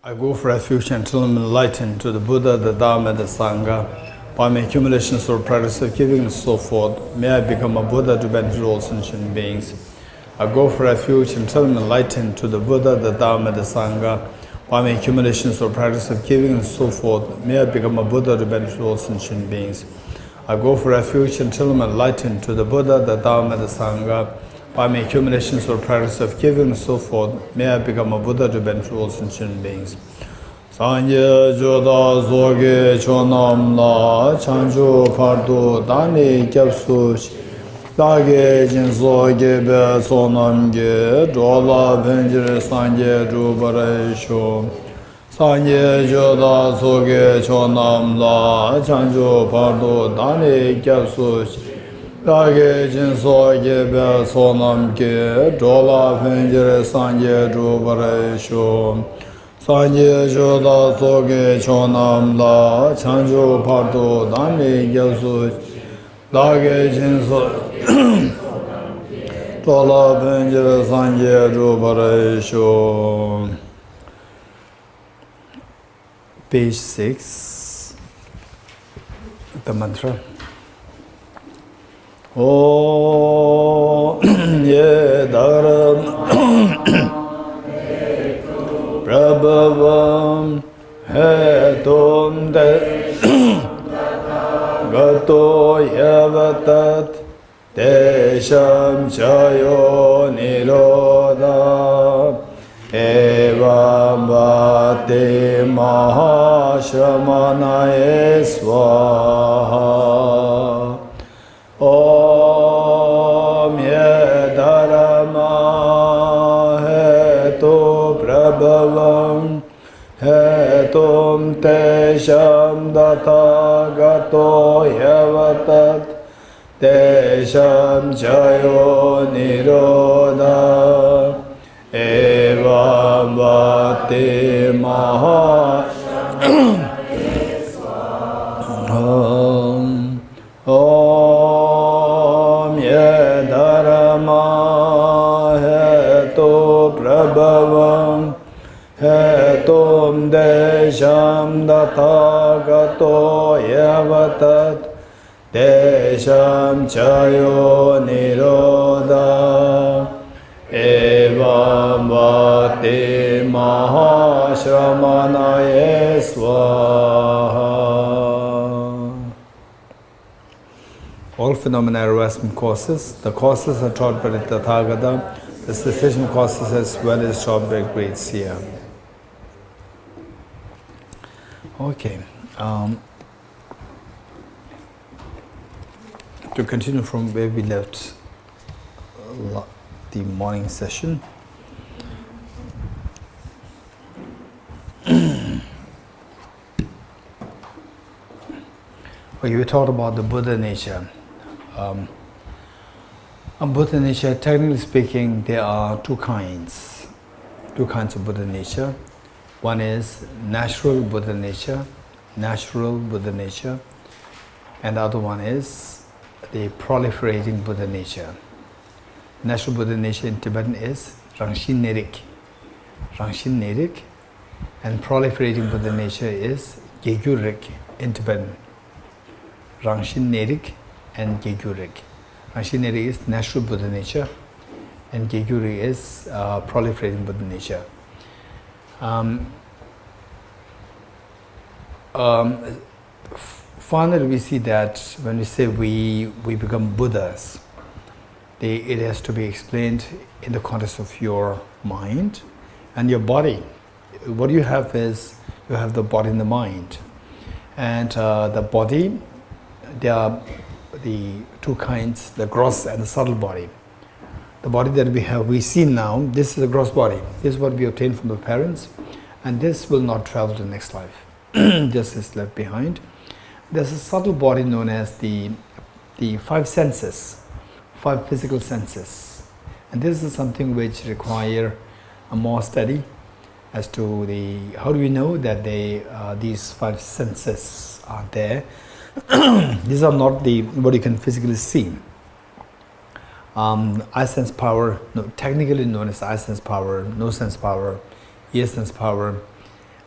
I go for refuge until I'm enlightened to the Buddha, the Dharma, the Sangha. By my accumulations or practice of giving and so forth, may I become a Buddha to benefit all sentient beings. I go for refuge until I'm enlightened to the Buddha, the Dharma, the Sangha. By my accumulations or practice of giving and so forth, may I become a Buddha to benefit all sentient beings. I go for refuge until I'm enlightened to the Buddha, the Dharma, the Sangha. By my accumulations or practice of giving and so forth, may I become a Buddha to benefit all sentient beings. Sanje joda zoge chonam la chanju pardu dani gyapsu dage jinso gebe sonam ge dola pencere sanje rubare sho. Sanje joda zoge chonam la chanju pardu dani gyapsu dage jinso gebe sonam ge dola pencere sanje rubare sho. Sanje joda soge chonam la chanjo pardo dani gyapsu dage jinso dola pencere sanje rubare sho. Page 6, the mantra. Oh, ye dharam Prabhavam hetum de gato yavatat desham chayo nirodha evam vate mahashamanaye swaha. Om yedarama hetu prabhavam hetum tesham datagato yavatat tesham chayo nirodha evam vate Om yedarama hetu prabhavam hetum desham datagato yavatat desham chayo nirodha evam vate mahashramanaye swaha. All phenomena arise from causes. The causes are taught by the Tathagata. The cessation causes as well as taught by great seer. Okay. To continue from where we left the morning session. Well, we talked about the Buddha nature. On Buddha nature, technically speaking, there are two kinds of Buddha nature. One is natural Buddha nature, and the other one is the proliferating Buddha nature. Natural Buddha nature in Tibetan is Rangshin Nerik, and proliferating Buddha nature is Gyegyurik in Tibetan. Rangshin Nerik and Gyegyurik. Rangshin Nerik is natural Buddha nature, and Gyegyurik is proliferating Buddha nature. Finally, we see that when we say we become Buddhas, it has to be explained in the context of your mind and your body. What you have is, you have the body and the mind. And the body, there are the two kinds, the gross and the subtle body. The body that we see now, this is the gross body. This is what we obtained from the parents, and this will not travel to the next life. This is left behind. There's a subtle body known as the five senses, five physical senses. And this is something which require a more study as to how do we know that these five senses are there. These are not what you can physically see. Eye sense power, technically known as eye sense power, nose sense power, ear sense power,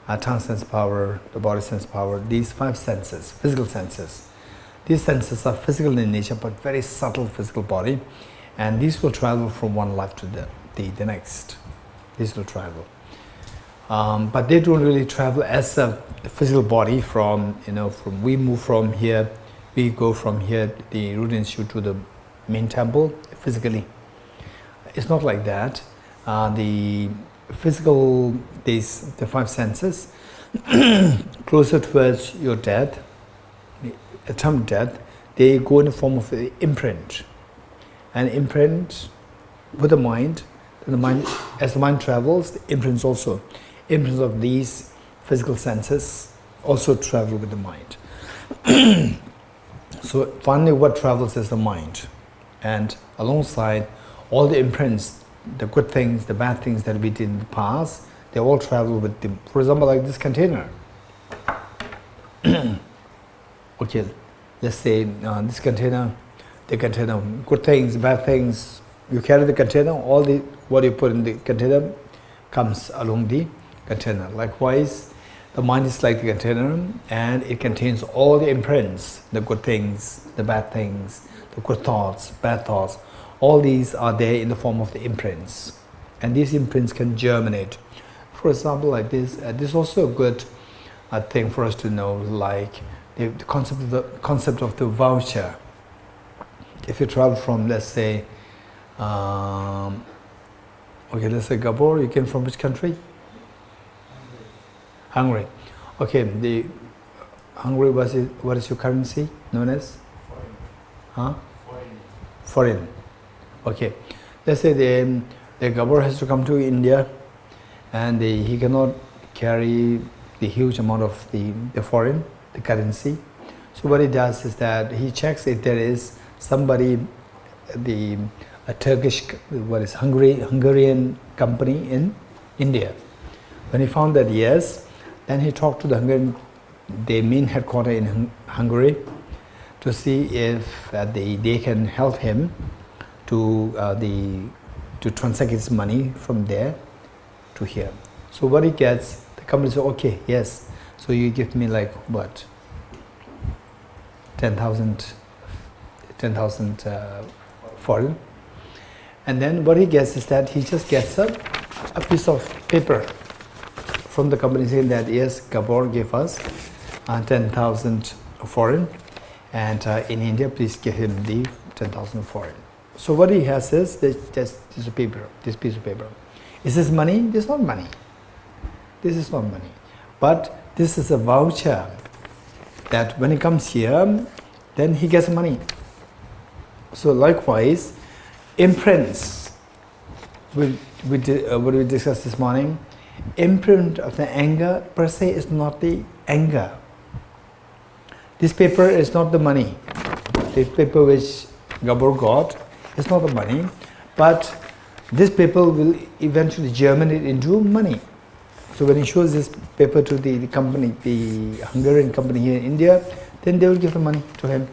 tongue sense power, the body sense power, these 5 senses, physical senses. These senses are physical in nature, but very subtle physical body, and these will travel from one life to the next. These will travel. But they don't really travel as a physical body from, we move from here, we go from here, the root institute to the main temple, physically. It's not like that. The physical, the 5 senses, closer towards your death, the term death, they go in the form of an imprint. An imprint with the mind, as the mind travels, the imprints also. Imprints of these physical senses also travel with the mind. So finally what travels is the mind. And alongside all the imprints, the good things, the bad things that we did in the past, they all travel with them. For example, like this container. Okay, let's say this container, the container, good things, bad things, you carry the container, all the what you put in the container comes along the container. Likewise, the mind is like the container, and it contains all the imprints, the good things, the bad things, the good thoughts, bad thoughts. All these are there in the form of the imprints, and these imprints can germinate. For example, like this, this is also a good thing for us to know, like the concept of the voucher. If you travel from, let's say, okay, let's say Gabor, you came from which country? Hungary. Okay, the Hungary, what is your currency known as? Huh? Foreign. Okay, let's say the Gabor has to come to India, and he cannot carry the huge amount of the foreign, the currency. So what he does is that he checks if there is somebody, a Turkish, Hungarian company in India. When he found that yes, then he talked to the Hungarian, the main headquarters in Hungary, to see if they can help him to transact his money from there to here. So what he gets, the company says, okay, yes. So you give me like what? 10,000 foreign. And then what he gets is that he just gets a piece of paper from the company saying that yes, Gabor gave us 10,000 foreign, and in India, please give him the 10,000 foreign. So what he has is this piece of paper. Is this money? This is not money. This is not money. But this is a voucher that when he comes here, then he gets money. So likewise, imprints, what we discussed this morning, imprint of the anger per se is not the anger. This paper is not the money. The paper which Gabor got is not the money, but this paper will eventually germinate into money. So when he shows this paper to the company, the Hungarian company here in India, then they will give the money to him.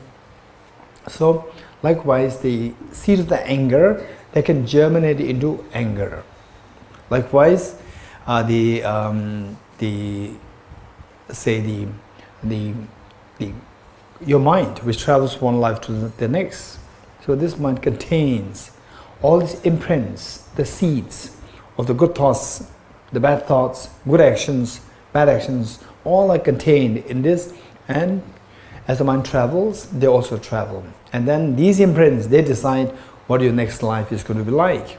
So likewise, the seed of the anger, they can germinate into anger. Likewise, your mind, which travels from one life to the next. So this mind contains all these imprints, the seeds of the good thoughts, the bad thoughts, good actions, bad actions, all are contained in this, and as the mind travels, they also travel. And then these imprints, they decide what your next life is going to be like,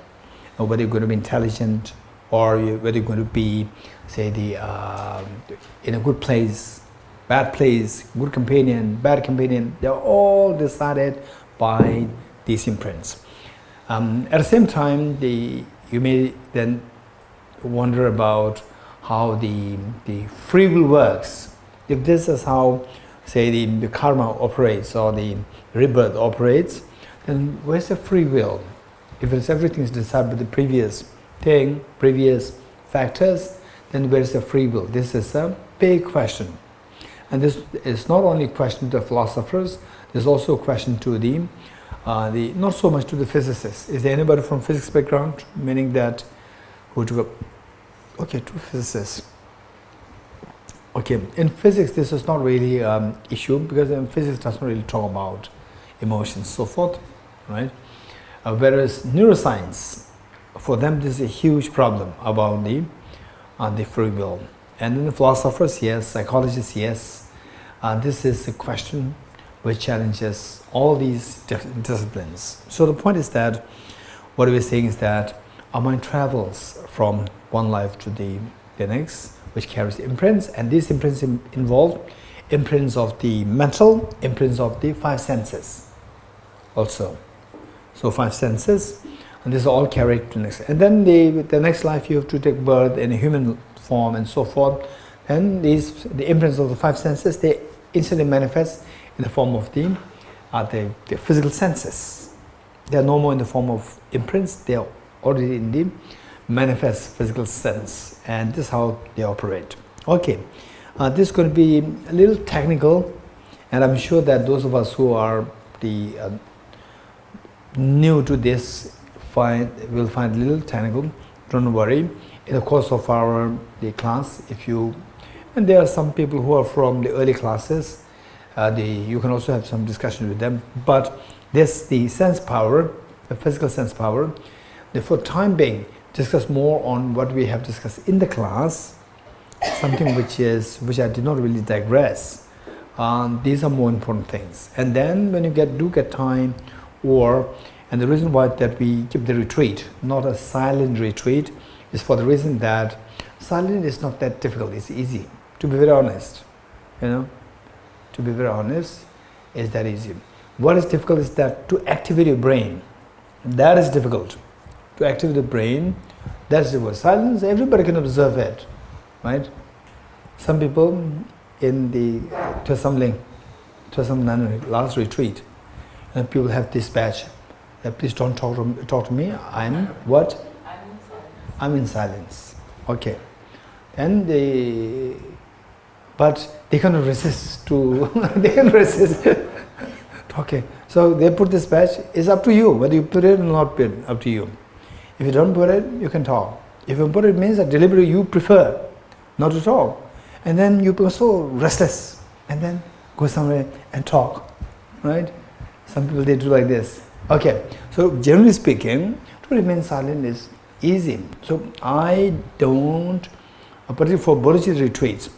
or whether you're going to be intelligent, or whether you're going to be, say, in a good place, bad place, good companion, bad companion. They're all decided by these imprints. At the same time, you may then wonder about how the free will works. If this is how, say, the karma operates, or the rebirth operates, then where's the free will? If everything is decided by the previous thing, previous factors, then where's the free will? This is a big question. And this is not only a question to the philosophers, there's also a question to the not so much to the physicists. Is there anybody from physics background? Meaning that, who took up? Okay, two physicists. Okay, in physics this is not really issue, because in physics does not really talk about emotions, so forth, right? Whereas neuroscience, for them this is a huge problem about the free will. And then the philosophers, yes, psychologists, yes, this is a question which challenges all these disciplines. So the point is that what we're saying is that our mind travels from one life to the next, which carries imprints, and these imprints involve imprints of the mental, imprints of the five senses also. So five senses, and this is all carried to the next. And then the next life you have to take birth in a human form and so forth. And the imprints of the five senses, they instantly manifest in the form of the physical senses. They are no more in the form of imprints, they are already in the manifest physical sense, and this is how they operate. Okay, this is going to be a little technical, and I'm sure that those of us who are new to this will find a little technical. Don't worry. In the course of the class, and there are some people who are from the early classes, you can also have some discussion with them. But the sense power, the physical sense power, for time being, discuss more on what we have discussed in the class, something which I did not really digress. These are more important things. And then when you do get time, and the reason why that we keep the retreat, not a silent retreat, is for the reason that silent is not that difficult, it's easy. To be very honest, to be very honest, is that easy. What is difficult is that to activate your brain, that is difficult. To activate the brain, that's difficult. Silence, everybody can observe it, right? Some people in the Twasam last retreat, and people have this badge. Please don't talk to me. I'm what? I'm in silence. Okay. And but they cannot resist they can resist. Okay. So they put this badge. It's up to you whether you put it or not put it. Up to you. If you don't put it, you can talk. If you put it, means that deliberately you prefer not to talk, and then you become so restless, and then go somewhere and talk, right? Some people, they do like this. Okay, so generally speaking, to remain silent is easy. So I don't, particularly for Bodhicitta retreats,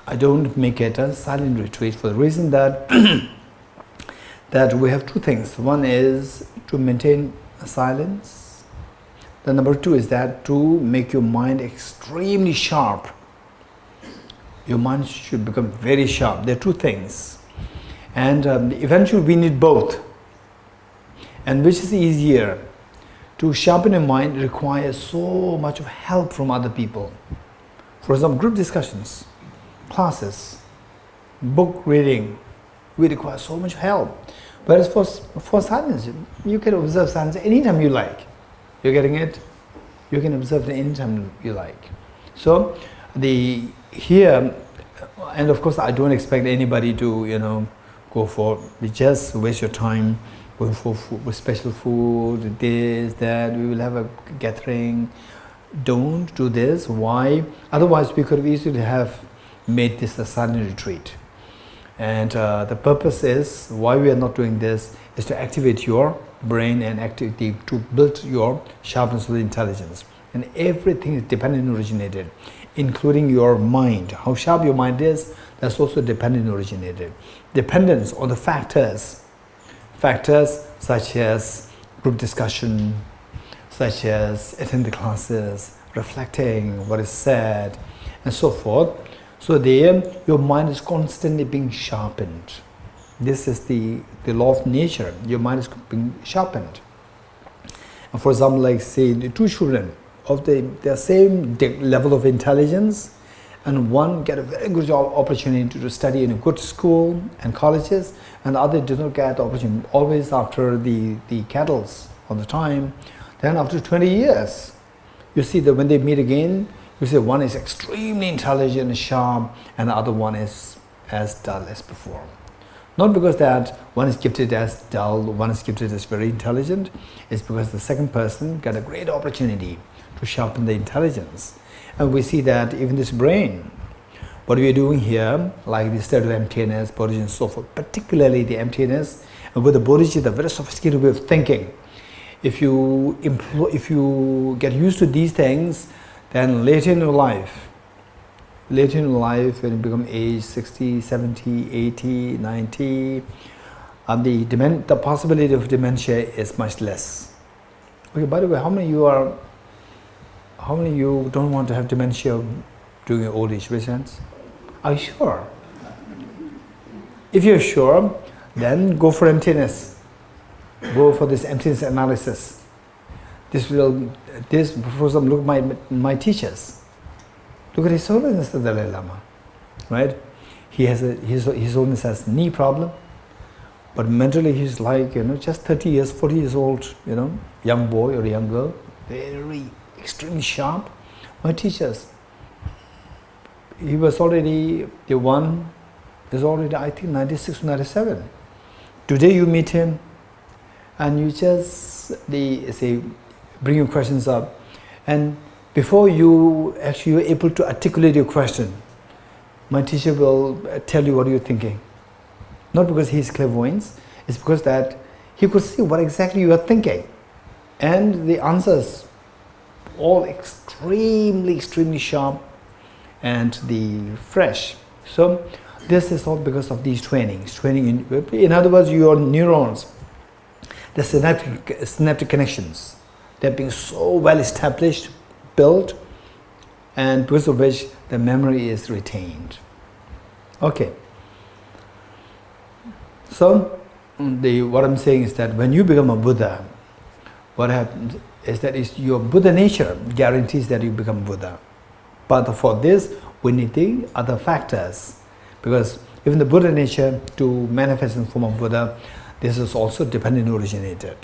I don't make it a silent retreat for the reason that that we have two things. One is to maintain silence. The number two is that to make your mind extremely sharp. Your mind should become very sharp. There are two things. And eventually we need both. And which is easier? To sharpen your mind requires so much of help from other people. For example, group discussions, classes, book reading, we require so much help. Whereas for silence, you can observe silence anytime you like. You're getting it? You can observe it anytime you like. So here, and of course I don't expect anybody to go for, just waste your time going for food, with special food, this, that, we will have a gathering. Don't do this. Why? Otherwise we could have easily have made this a silent retreat. And the purpose is, why we are not doing this, is to activate your brain and to build your sharpness of the intelligence. And everything is dependent and originated, including your mind. How sharp your mind is, that's also dependent and originated. Dependence on the factors such as group discussion, such as attending the classes, reflecting what is said, and so forth. So there, your mind is constantly being sharpened. This is the law of nature. Your mind is being sharpened. And for example, like say the two children of the same level of intelligence, and one get a very good opportunity to study in a good school and colleges, and the other did not get the opportunity, always after the cattles all the time. Then after 20 years, you see that when they meet again, you see one is extremely intelligent and sharp, and the other one is as dull as before. Not because that one is gifted as dull, one is gifted as very intelligent. It's because the second person got a great opportunity to sharpen the intelligence. And we see that even this brain, what we are doing here, like the state of emptiness, bodhicitta, and so forth, particularly the emptiness, and with the bodhicitta, very sophisticated way of thinking. If you get used to these things, then later in your life, when you become age 60, 70, 80, 90, the possibility of dementia is much less. Okay, by the way, how many of you don't want to have dementia during your old age? Raise hands. Are you sure? If you're sure, then go for emptiness. Go for this emptiness analysis. Before some look at my teachers. Look at His Holiness the Dalai Lama, right? His Holiness has knee problem, but mentally he's like, just 30 years, 40 years old, young boy or young girl, very extremely sharp. My teachers, he was already, the one is already, I think, 96, 97. Today you meet him and you just, bring your questions up, and before you actually are able to articulate your question, my teacher will tell you what you're thinking. Not because he's clairvoyant, it's because that he could see what exactly you are thinking. And the answers, all extremely, extremely sharp and fresh. So this is all because of these trainings. In other words, your neurons, the synaptic connections, they're being so well established, built, and because of which the memory is retained. Okay. So what I'm saying is that when you become a Buddha, what happens is that your Buddha nature guarantees that you become Buddha. But for this, we need the other factors, because even the Buddha nature to manifest in the form of Buddha, this is also dependent originated.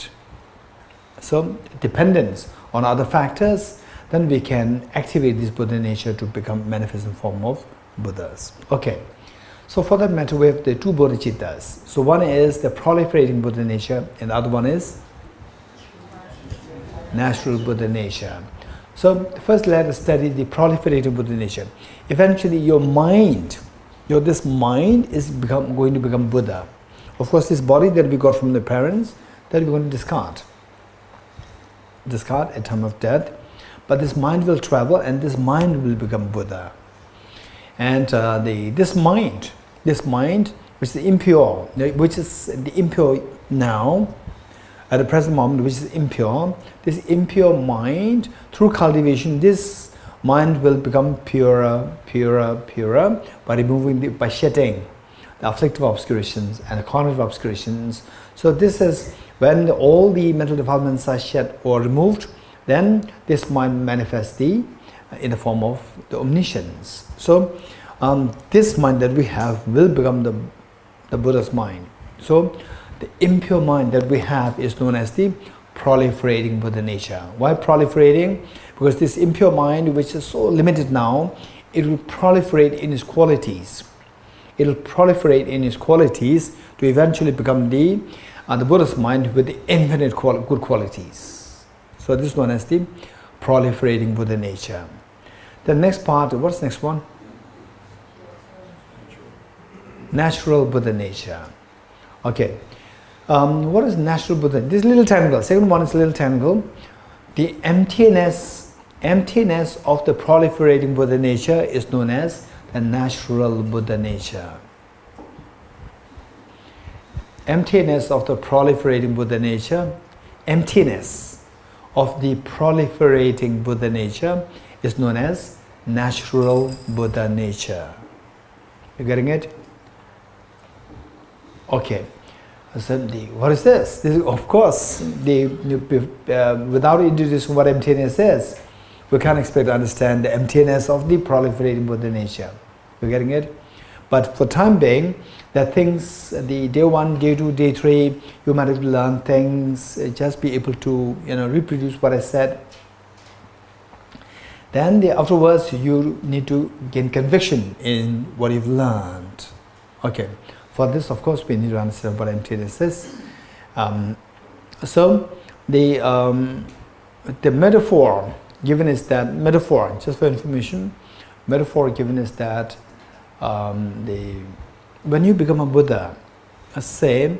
So dependence on other factors, then we can activate this Buddha nature to become manifest in the form of Buddhas. Okay, so for that matter, we have the two bodhicittas. So one is the proliferating Buddha nature, and the other one is natural Buddha nature. So first let us study the proliferating Buddha nature. Eventually your mind, this mind is going to become Buddha. Of course, this body that we got from the parents, that we're going to discard at time of death. But this mind will travel, and this mind will become Buddha. And this mind, which is impure, now, at the present moment, which is impure, this impure mind, through cultivation, this mind will become purer, by shedding the afflictive obscurations and the cognitive obscurations. So this is when all the mental defilements are shed or removed. Then this mind manifests in the form of the omniscience. So this mind that we have will become the Buddha's mind. So the impure mind that we have is known as the proliferating Buddha nature. Why proliferating? Because this impure mind, which is so limited now, it will proliferate in its qualities. It will proliferate in its qualities to eventually become the Buddha's mind with the infinite good qualities. So this is known as the proliferating Buddha nature. The next part, what's the next one? Natural Buddha nature. Okay. What is natural Buddha? This little triangle. Second one is little triangle. The emptiness of the proliferating Buddha nature is known as the natural Buddha nature. Emptiness of the proliferating Buddha nature, emptiness of the proliferating Buddha nature is known as natural Buddha nature. You getting it? Okay. So what is this? This is, of course, without introducing what emptiness is, we can't expect to understand the emptiness of the proliferating Buddha nature. You getting it? But for time being, the things, the day 1, day 2, day 3, you might have learned things, just be able to reproduce what I said. Then afterwards, you need to gain conviction in what you've learned. Okay, For this, of course, we need to understand what emptiness is. So the metaphor given is that, metaphor, just for information, metaphor given is that when you become a Buddha, say,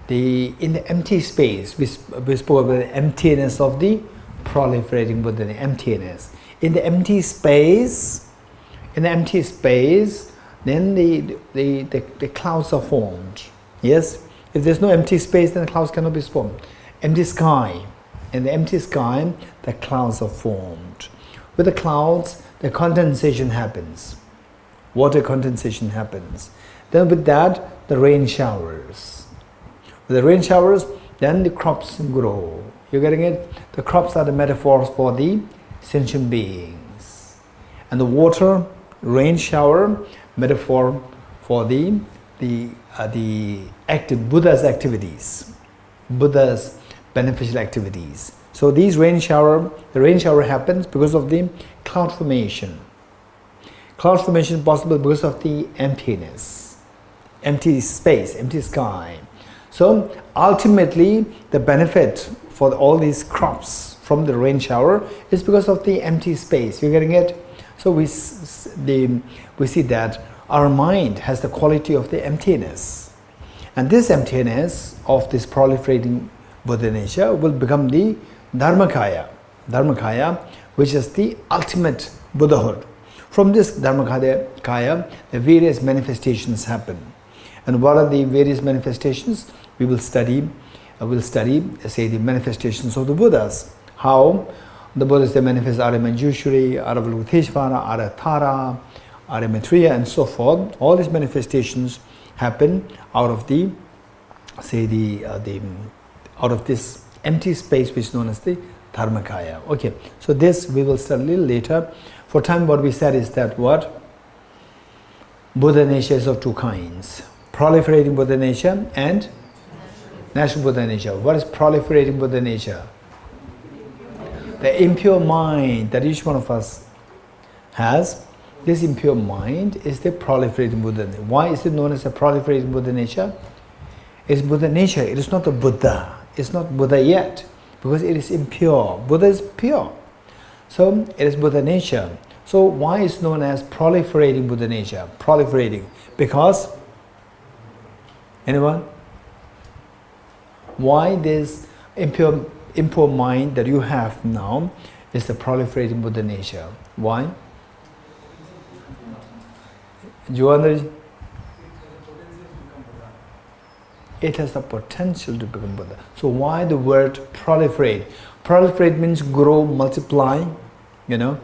in the empty space, we spoke about the emptiness of the proliferating Buddha, the emptiness. In the empty space, then the clouds are formed. Yes? If there's no empty space, then the clouds cannot be formed. Empty sky. In the empty sky, the clouds are formed. With the clouds, the condensation happens. Water condensation happens. Then with that, the rain showers. With the rain showers, then the crops grow. You're getting it? The crops are the metaphors for the sentient beings. And the water, rain shower, metaphor for the active Buddha's activities, Buddha's beneficial activities. So the rain shower happens because of the cloud formation. Cloud formation is possible because of the emptiness, empty space, empty sky. So ultimately, the benefit for all these crops from the rain shower is because of the empty space. You're getting it? So we see that our mind has the quality of the emptiness. And this emptiness of this proliferating Buddha nature will become the Dharmakaya, which is the ultimate Buddhahood. From this Dharmakaya, the various manifestations happen. And what are the various manifestations? We will study, say, the manifestations of the Buddhas. How the Buddhas, they manifest Arya Manjushri, Arya Avalokiteshvara, Arya Tara, Arya Maitreya, and so forth. All these manifestations happen out of the, say, out of this empty space which is known as the Dharmakaya. Okay, so this we will study a little later. For time, what we said is that what? Buddha nature is of two kinds. Proliferating Buddha nature and natural Buddha nature. What is proliferating Buddha nature? The impure mind that each one of us has, this impure mind is the proliferating Buddha. Why is it known as a proliferating Buddha nature? It's Buddha nature. It is not a Buddha. It's not Buddha yet because it is impure. Buddha is pure. So it is Buddha nature. So why is it known as proliferating Buddha nature? Proliferating. Because, anyone? Why this impure mind that you have now is the proliferating Buddha nature? Why? Joanna? It has the potential to become Buddha. So why the word proliferate? Proliferate means grow, multiply, you know.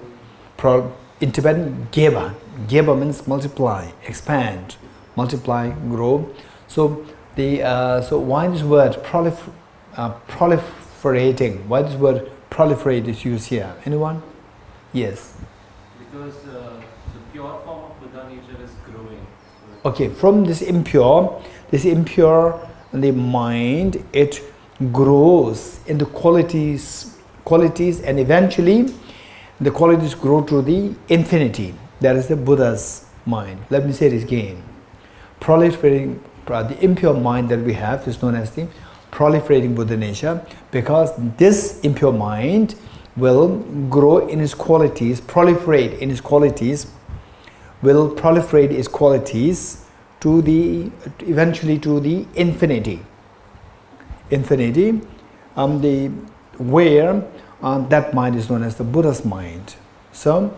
In Tibetan, geba. Geba means multiply, expand, multiply, grow. So so why this word proliferating? Why this word proliferate is used here? Anyone? Yes. Because the pure form of Buddha nature is growing. Okay, from this impure, the mind, it grows into qualities, and eventually the qualities grow to the infinity. That is the Buddha's mind. Let me say this again. Proliferating, the impure mind that we have is known as the proliferating Buddha nature, because this impure mind will grow in its qualities, proliferate in its qualities, will proliferate its qualities to the, eventually to the infinity. Infinity, where that mind is known as the Buddha's mind. So,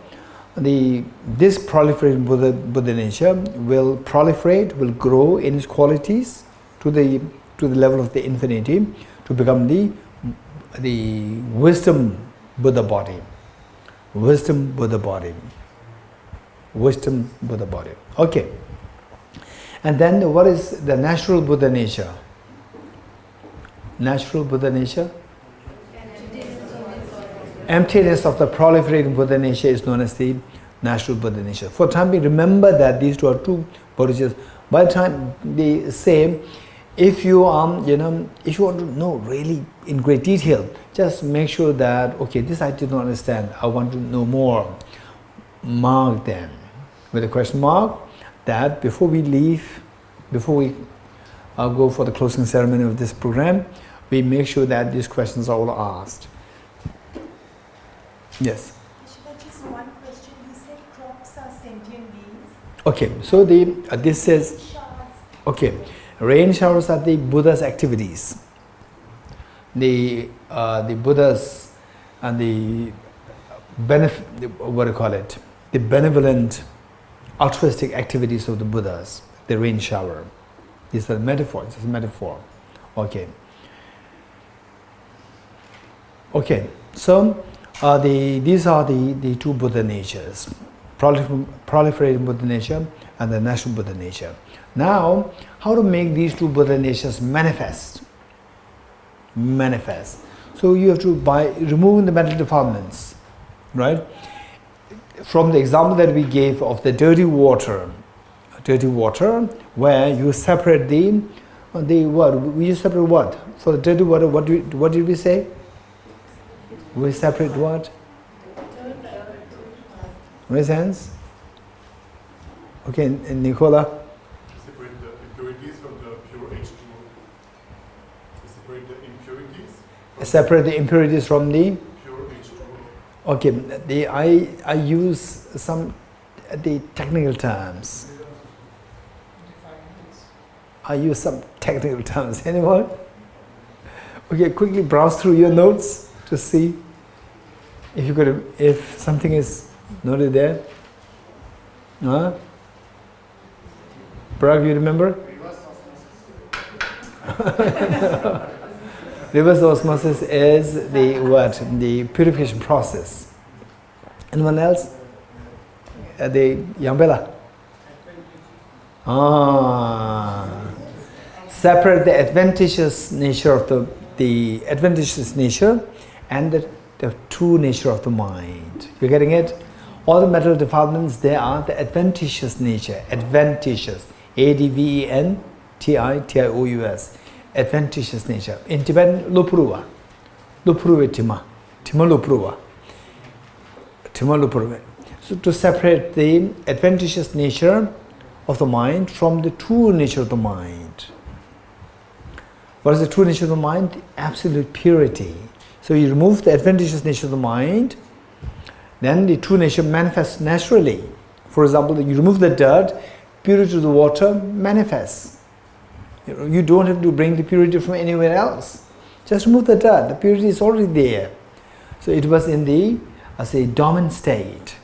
this proliferating Buddha nature will proliferate, will grow in its qualities to the level of the infinity to become the wisdom Buddha body. Wisdom Buddha body. Wisdom Buddha body. Okay. And then what is the natural Buddha nature? Natural Buddha nature? Emptiness of the proliferating Buddha nature is known as the natural Buddha nature. For time being, remember that these two are two bodhicittas. By the time they say, if you if you want to know really in great detail, just make sure that, okay, this I did not understand, I want to know more. Mark them with a question mark, that before we leave before we go for the closing ceremony of this program, we make sure that these questions are all asked. Yes. Just one question. You said crops are sentient beings. Okay, so this says, okay, rain showers are the Buddha's activities. The Buddha's and the the benevolent, altruistic activities of the Buddhas, the rain shower. These are metaphors. It's a metaphor. Okay. Okay. So these are the two Buddha natures, proliferating Buddha nature and the natural Buddha nature. Now, how to make these two Buddha natures manifest? Manifest. So you have to, by removing the mental defilements, right? From the example that we gave of the dirty water, where you separate the what? We separate what? For the dirty water, what did we say? We separate what? Raise hands. Okay, Nicola. Separate the impurities from the pure H2O. Separate the impurities. Separate the impurities from the pure H2O. Okay, I use some the technical terms. I use some technical terms. Anyone? Okay, quickly browse through your notes to see if something is noted there. Parag, you remember? Reverse osmosis is the what? The purification process. Anyone else? The Yambela. Separate the adventitious nature of the adventitious nature and the true nature of the mind. You're getting it? All the mental defilements, they are the adventitious nature. Adventitious. ADVENTITIOUS. Adventitious nature. In Tibetan, Lupruva. Lupruva Tima. Tima Lupruva. Tima Lupruva. So to separate the adventitious nature of the mind from the true nature of the mind. What is the true nature of the mind? Absolute purity. So you remove the adventitious nature of the mind, then the true nature manifests naturally. For example, you remove the dirt, purity of the water manifests. You don't have to bring the purity from anywhere else. Just remove the dirt. The purity is already there. So it was in the, dormant state.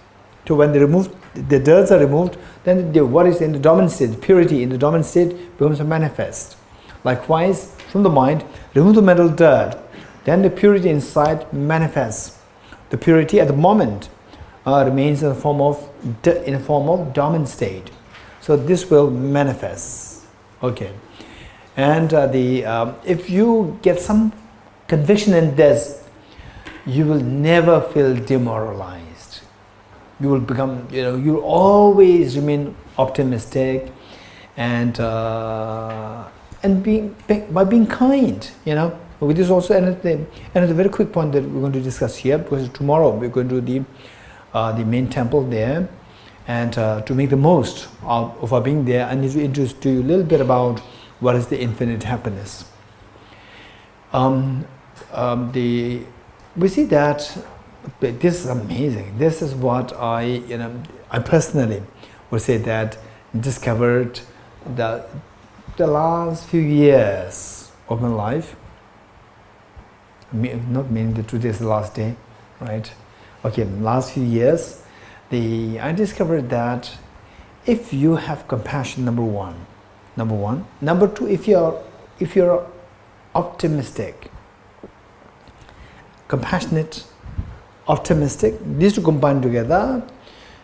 So when the dirts are removed, then what is in the dormant state, purity in the dormant state becomes manifest. Likewise, from the mind, remove the mental dirt, then the purity inside manifests. The purity at the moment remains in the form of dormant state. So this will manifest. Okay. And if you get some conviction in this, you will never feel demoralized. You will become, you will always remain optimistic and by being kind, This is also another very quick point that we're going to discuss here, because tomorrow we're going to do the main temple there, and to make the most of our being there, I need to introduce to you a little bit about what is the infinite happiness. We see that this is amazing. This is what I personally would say that discovered the last few years of my life. Not meaning that today is the last day, right? Okay, last few years, I discovered that if you have compassion, number one. Number two, if you're optimistic, compassionate, optimistic, these two combined together,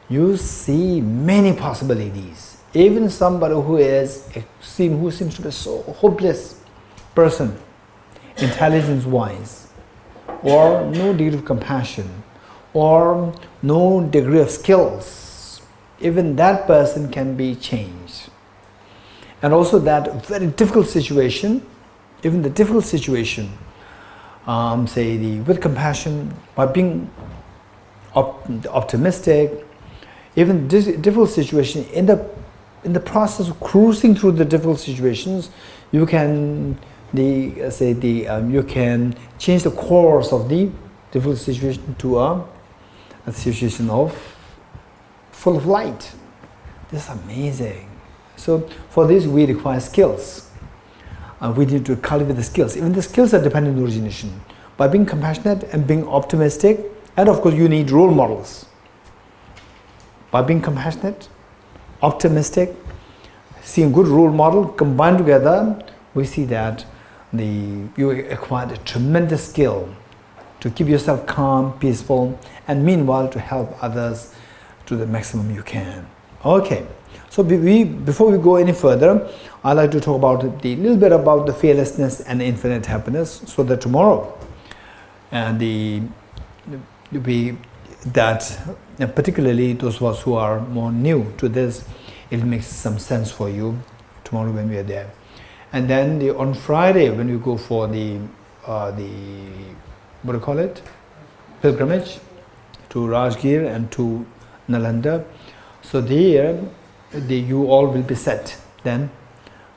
you see many possibilities. Even somebody who seems to be so hopeless person, intelligence-wise, or no degree of compassion, or no degree of skills, even that person can be changed. And also that very difficult situation, even the difficult situation, with compassion, by being optimistic, even this difficult situation in in the process of cruising through the difficult situations, you can you can change the course of the difficult situation to a situation of full of light. This is amazing. So for this we require skills. We need to cultivate the skills. Even the skills are dependent on origination. By being compassionate and being optimistic, and of course you need role models. By being compassionate, optimistic, seeing good role model combined together, we see that you acquired a tremendous skill to keep yourself calm, peaceful, and meanwhile to help others to the maximum you can. Okay, so before we go any further, I'd like to talk about a little bit about the fearlessness and infinite happiness, so that tomorrow, particularly those of us who are more new to this, it makes some sense for you tomorrow when we are there. And then on Friday, when we go for the what do you call it? Pilgrimage to Rajgir and to Nalanda. So there, you all will be set then.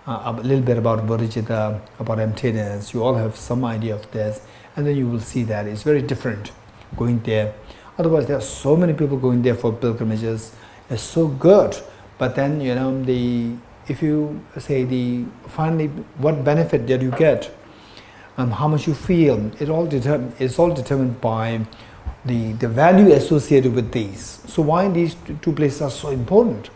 A little bit about bodhicitta, about emptiness. You all have some idea of this, and then you will see that it's very different going there. Otherwise, there are so many people going there for pilgrimages. It's so good, but then if you say finally what benefit did you get, how much you feel, it's all determined by the value associated with these. So why these two places are so important?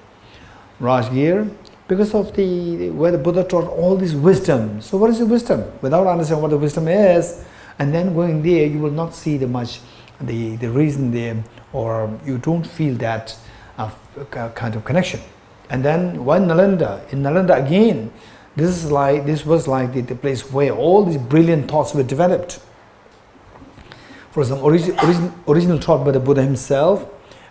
Rajgir, because of where the Buddha taught all this wisdom. So what is the wisdom? Without understanding what the wisdom is, and then going there, you will not see the reason there, or you don't feel that kind of connection. And then why Nalanda? In Nalanda again, this was like the place where all these brilliant thoughts were developed. For example, original thought by the Buddha himself,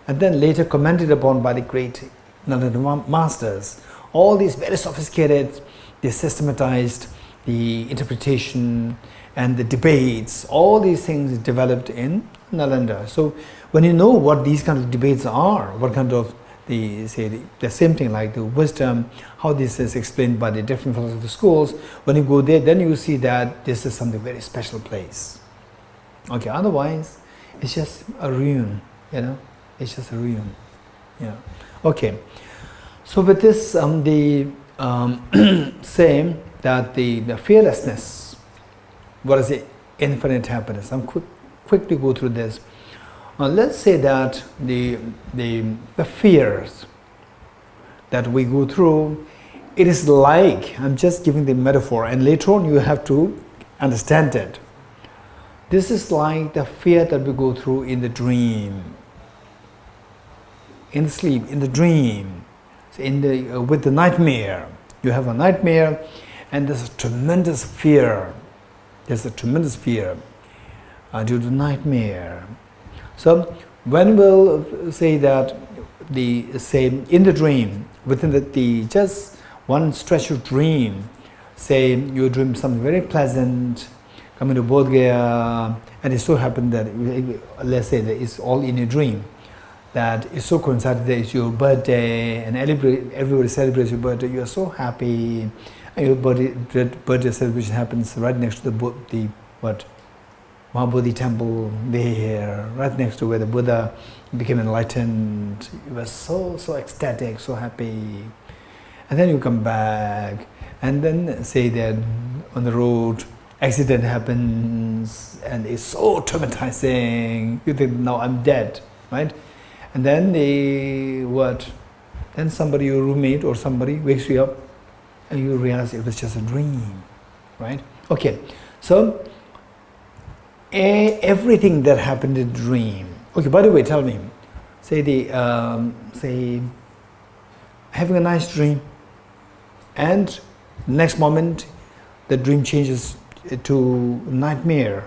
and then later commented upon by the great Nalanda masters. All these very sophisticated, they systematized the interpretation and the debates. All these things developed in Nalanda. So when you know what these kind of debates are, what kind of the same thing like the wisdom, how this is explained by the different philosophy schools, when you go there, then you see that this is something very special place. Okay, otherwise it's just a ruin, it's just a ruin. Okay, so with this saying that the fearlessness, what is the infinite happiness? I'm quickly go through this. Let's say that the fears that we go through, it is like, I'm just giving the metaphor, and later on you have to understand it. This is like the fear that we go through in the dream, in sleep, in the dream, with the nightmare. You have a nightmare, and there's a tremendous fear. There's a tremendous fear due to nightmare. So when we'll say that in the dream, within the just one stretch of dream, say you dream something very pleasant, coming to Bodh Gaya, and it so happened that, let's say that it's all in a dream, that it so coincided that it's your birthday, and everybody celebrates your birthday, you are so happy, and your birthday celebration happens right next to the Mahabodhi temple there, right next to where the Buddha became enlightened. You were so ecstatic, so happy. And then you come back, and then say that on the road, accident happens, and it's so traumatizing. You think, now I'm dead, right? And then then somebody, your roommate or somebody, wakes you up, and you realize it was just a dream, right? Okay, so everything that happened in the dream. Okay, by the way, tell me, say having a nice dream, and next moment the dream changes to nightmare,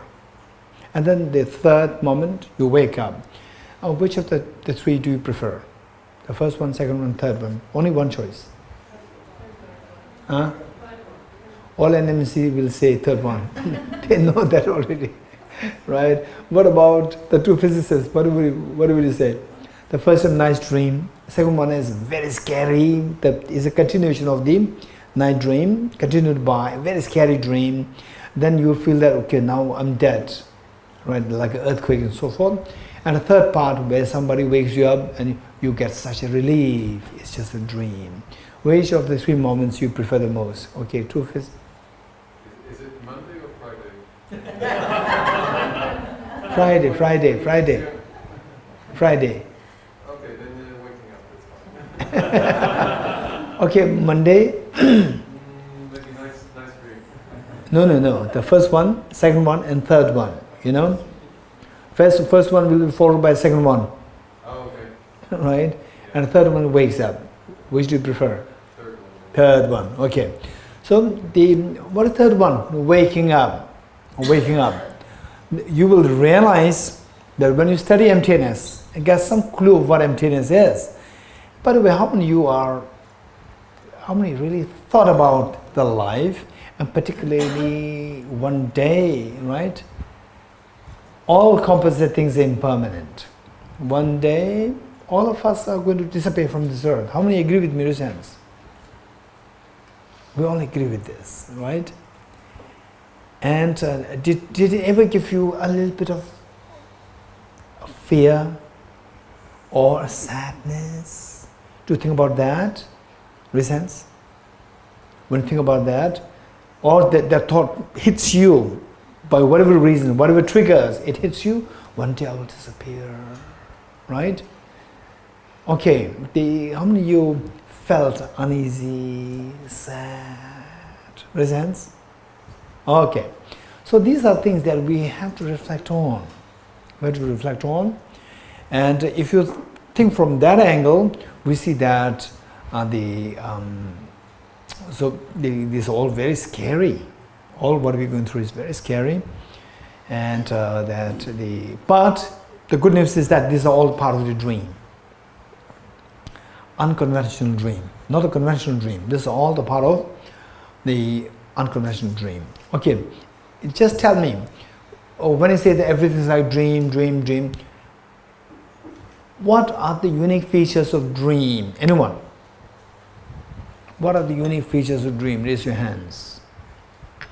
and then the third moment you wake up. Which of the three do you prefer? The first one, second one, third one? Only one choice. All NMC will say third one. They know that already. Right? What about the two physicists? What will you say? The first is nice dream. Second one is very scary. That is a continuation of the night dream, continued by a very scary dream. Then you feel that, okay, now I'm dead, right? Like an earthquake and so forth. And the third part where somebody wakes you up and you get such a relief. It's just a dream. Which of the three moments you prefer the most? Okay, truth is. Is it Monday or Friday? Friday. Okay, then waking up, that's fine. Okay, Monday. Maybe nice dream. No. The first one, second one, and third one. You know, first one will be followed by second one. Oh, okay. Right, and the third one wakes up. Which do you prefer? Third one. Okay. So what is third one? Waking up. You will realize that when you study emptiness, you get some clue of what emptiness is. By the way, how many really thought about the life, and particularly one day, right? All composite things are impermanent. One day, all of us are going to disappear from this earth. How many agree with me, raise hands? We all agree with this, right? And did it ever give you a little bit of fear or sadness to think about that? Raise hands. When you think about that, or that thought hits you by whatever reason, whatever triggers, it hits you, one day I will disappear, right? Okay, how many of you felt uneasy, sad? Raise hands. Okay, so these are things that we have to reflect on. And if you think from that angle, we see that this is all very scary. All what we're going through is very scary, and but the good news is that these are all part of the dream. Unconventional dream, not a conventional dream. This is all the part of the unconventional dream. Okay, just tell me, when I say that everything is like dream, what are the unique features of dream? Anyone? What are the unique features of dream? Raise your hands.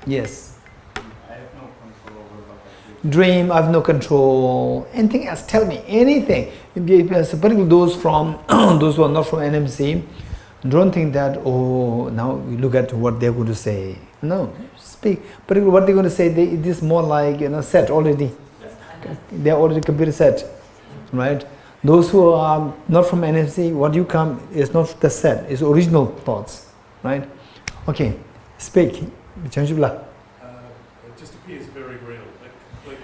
Yes. I have no control over what I do. Dream, I have no control. Anything else? Tell me anything. Particularly those who are not from NMC, don't think that, oh, now we look at what they're going to say. No, speak. Particularly what they're going to say, it is more like, set already. They're already computer set, right? Those who are not from NMC, what you come is not the set, it's original thoughts, right? Okay, speak. It just appears very real.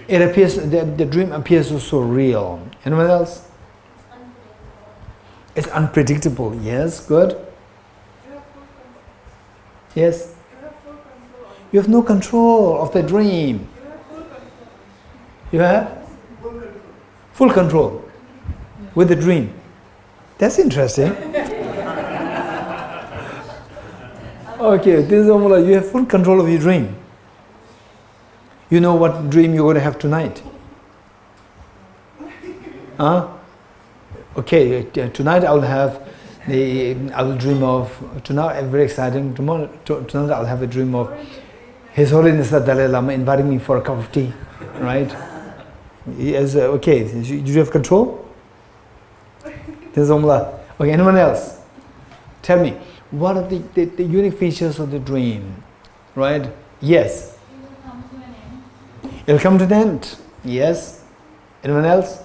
It appears, the dream appears so real. Anyone else? It's unpredictable. Yes, good. Yes. You have no control of the dream. You have full control with the dream. That's interesting. Okay, this is almost like you have full control of your dream. You know what dream you're going to have tonight. Okay, tonight I will dream of, tonight very exciting, tonight I'll have a dream of His Holiness the Dalai Lama inviting me for a cup of tea, right? Okay, do you have control? This is okay, anyone else? Tell me, what are the unique features of the dream, right? Yes. It will come to an end. Yes. Anyone else?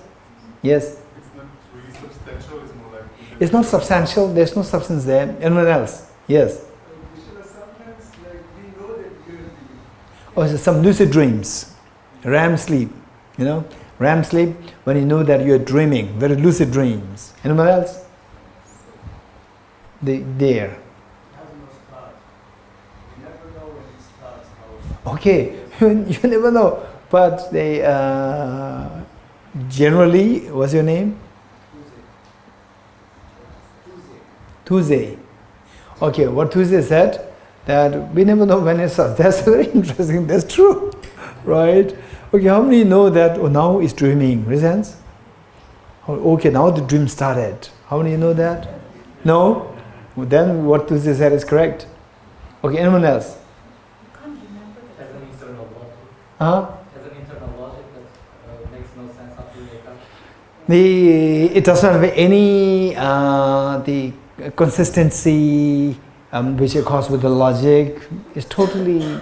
Yes. It's not really substantial, it's more like... It's not substantial, there's no substance there. Anyone else? Yes. Sometimes we know that we will Oh, so some lucid dreams. REM sleep. REM sleep, when you know that you're dreaming, very lucid dreams. Anyone else? There. Okay, you never know. But they generally, what's your name? Tuesday. Okay, what Tuesday said, that we never know when it starts. That's very interesting, that's true, right? Okay, how many know that now is dreaming? Raise hands. Oh, okay, now the dream started. How many know that? No? Then what Tuesday said is correct. Okay, anyone else? I can't remember the As an internal logic. Huh? As an internal logic that makes no sense after you wake up. It does not have any the consistency which it caused with the logic. It's totally,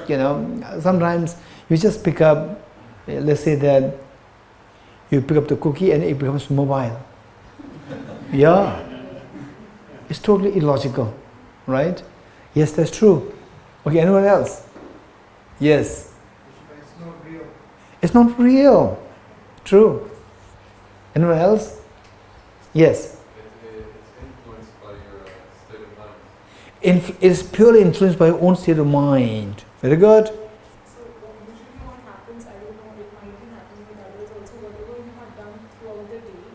sometimes you just pick up, let's say that you pick up the cookie and it becomes mobile. Yeah. It's totally illogical, right? Yes, that's true. Okay, anyone else? Yes. It's not real. It's not real. True. Anyone else? Yes. It's influenced by your state of mind. It's purely influenced by your own state of mind. Very good. So usually what happens, I don't know, it might be happening with others also, whatever you have done throughout the day,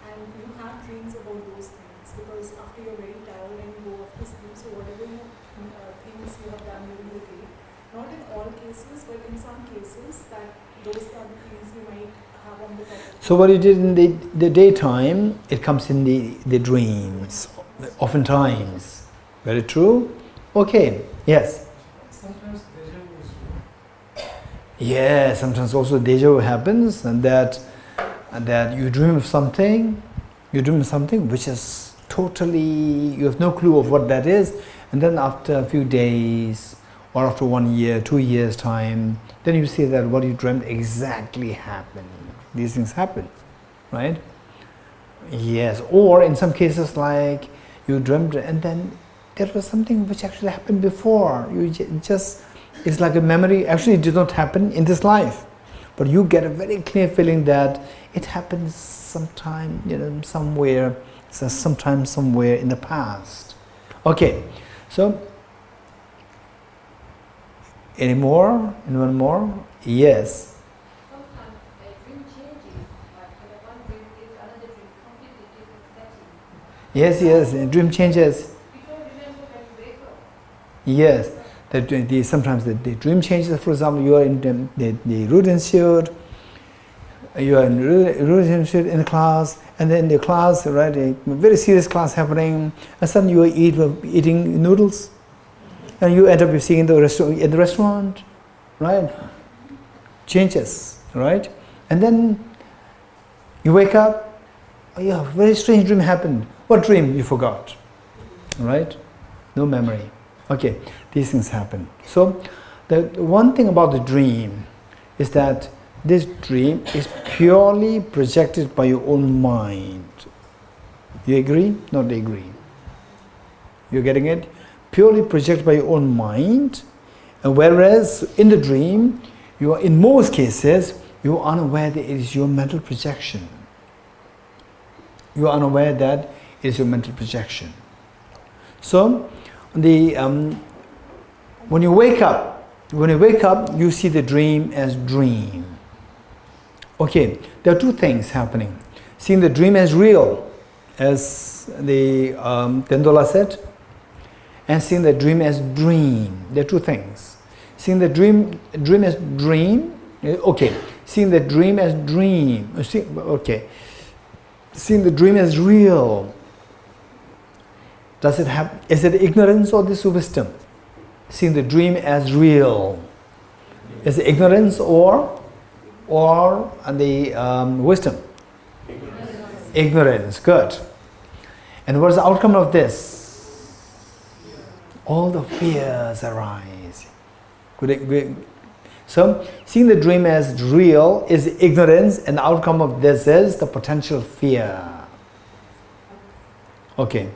and you have dreams about those things, because after you're very tired and you go off to sleep, so whatever things you have done during the day, not in all cases, but in some cases, that those are the things you might have on the top of So what you did in the daytime, it comes in the dreams, oftentimes. Very true. Okay. Yes. Sometimes deja vu is true. Yeah. Sometimes also deja vu happens, and that you dream of something. You dream of something which is totally, you have no clue of what that is, and then after a few days or after 1 year, 2 years time, then you see that what you dreamt exactly happened. These things happen, right? Yes. Or in some cases, like you dreamt and then there was something which actually happened before. You just, it's like a memory. Actually, it did not happen in this life, but you get a very clear feeling that it happened sometime, somewhere, sometime somewhere in the past. Okay, so any more? Anyone more? Yes. Sometimes a dream changes, like when one dream gives another dream completely different setting. Yes, the dream changes. You don't remember when you wake up. Yes, sometimes the dream changes. For example, you are in the root institute, you are in root institute in the class, and then the class, right, a very serious class happening, and suddenly you are eating noodles, and you end up seeing in the restaurant, right? Changes, right? And then you wake up, oh yeah, very strange dream happened. What dream? You forgot, right? No memory. Okay, these things happen. So the one thing about the dream is that this dream is purely projected by your own mind. You agree? Not agree. You're getting it? Purely projected by your own mind, and whereas in the dream, you are, in most cases, you are unaware that it is your mental projection. You are unaware that it is your mental projection. So, when you wake up, you see the dream as dream. Okay, there are two things happening. Seeing the dream as real, as the Dandula said, and seeing the dream as dream. There are two things. Seeing the dream as dream. Okay, seeing the dream as dream. Okay, seeing the dream as real. Does it have? Is it ignorance or this wisdom? Seeing the dream as real. Is it ignorance or the wisdom? Ignorance. Good. And what is the outcome of this? All the fears arise. Good. So, seeing the dream as real is ignorance, and the outcome of this is the potential fear. Okay.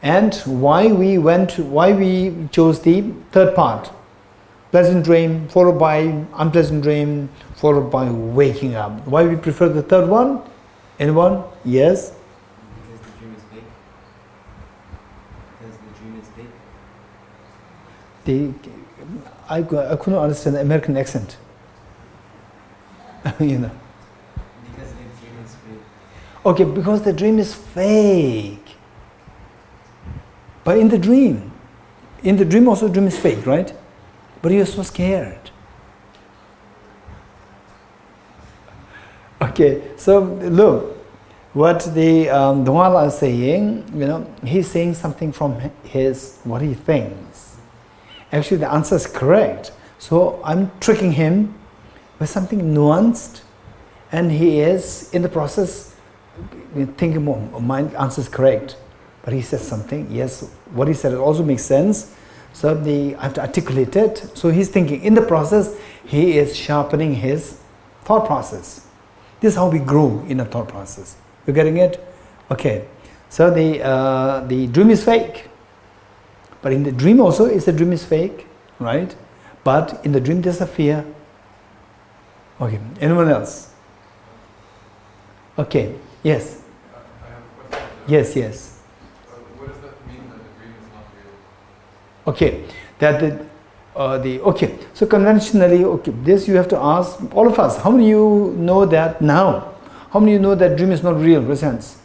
And why we chose the third part? Pleasant dream, followed by unpleasant dream, followed by waking up. Why we prefer the third one? Anyone? Yes? Because the dream is fake. Because the dream is fake. I couldn't understand the American accent. Because the dream is fake. Okay, because the dream is fake. But in the dream also dream is fake, right? But you're so scared. Okay, so look, what the Dalai is saying, he's saying something from what he thinks. Actually, the answer is correct. So I'm tricking him with something nuanced, and he is in the process thinking, my answer is correct. But he says something, yes, what he said also makes sense. So I have to articulate it. So he's thinking, in the process, he is sharpening his thought process. This is how we grow in a thought process. You're getting it? Okay. So the dream is fake. But in the dream also, the dream is fake, right? But in the dream, there's a fear. Okay. Anyone else? Okay. Yes. I have a question. Yes. What does that mean that the dream is not real? Okay, okay. So conventionally, this you have to ask all of us. How many of you know that now? How many of you know that dream is not real? Raise hands.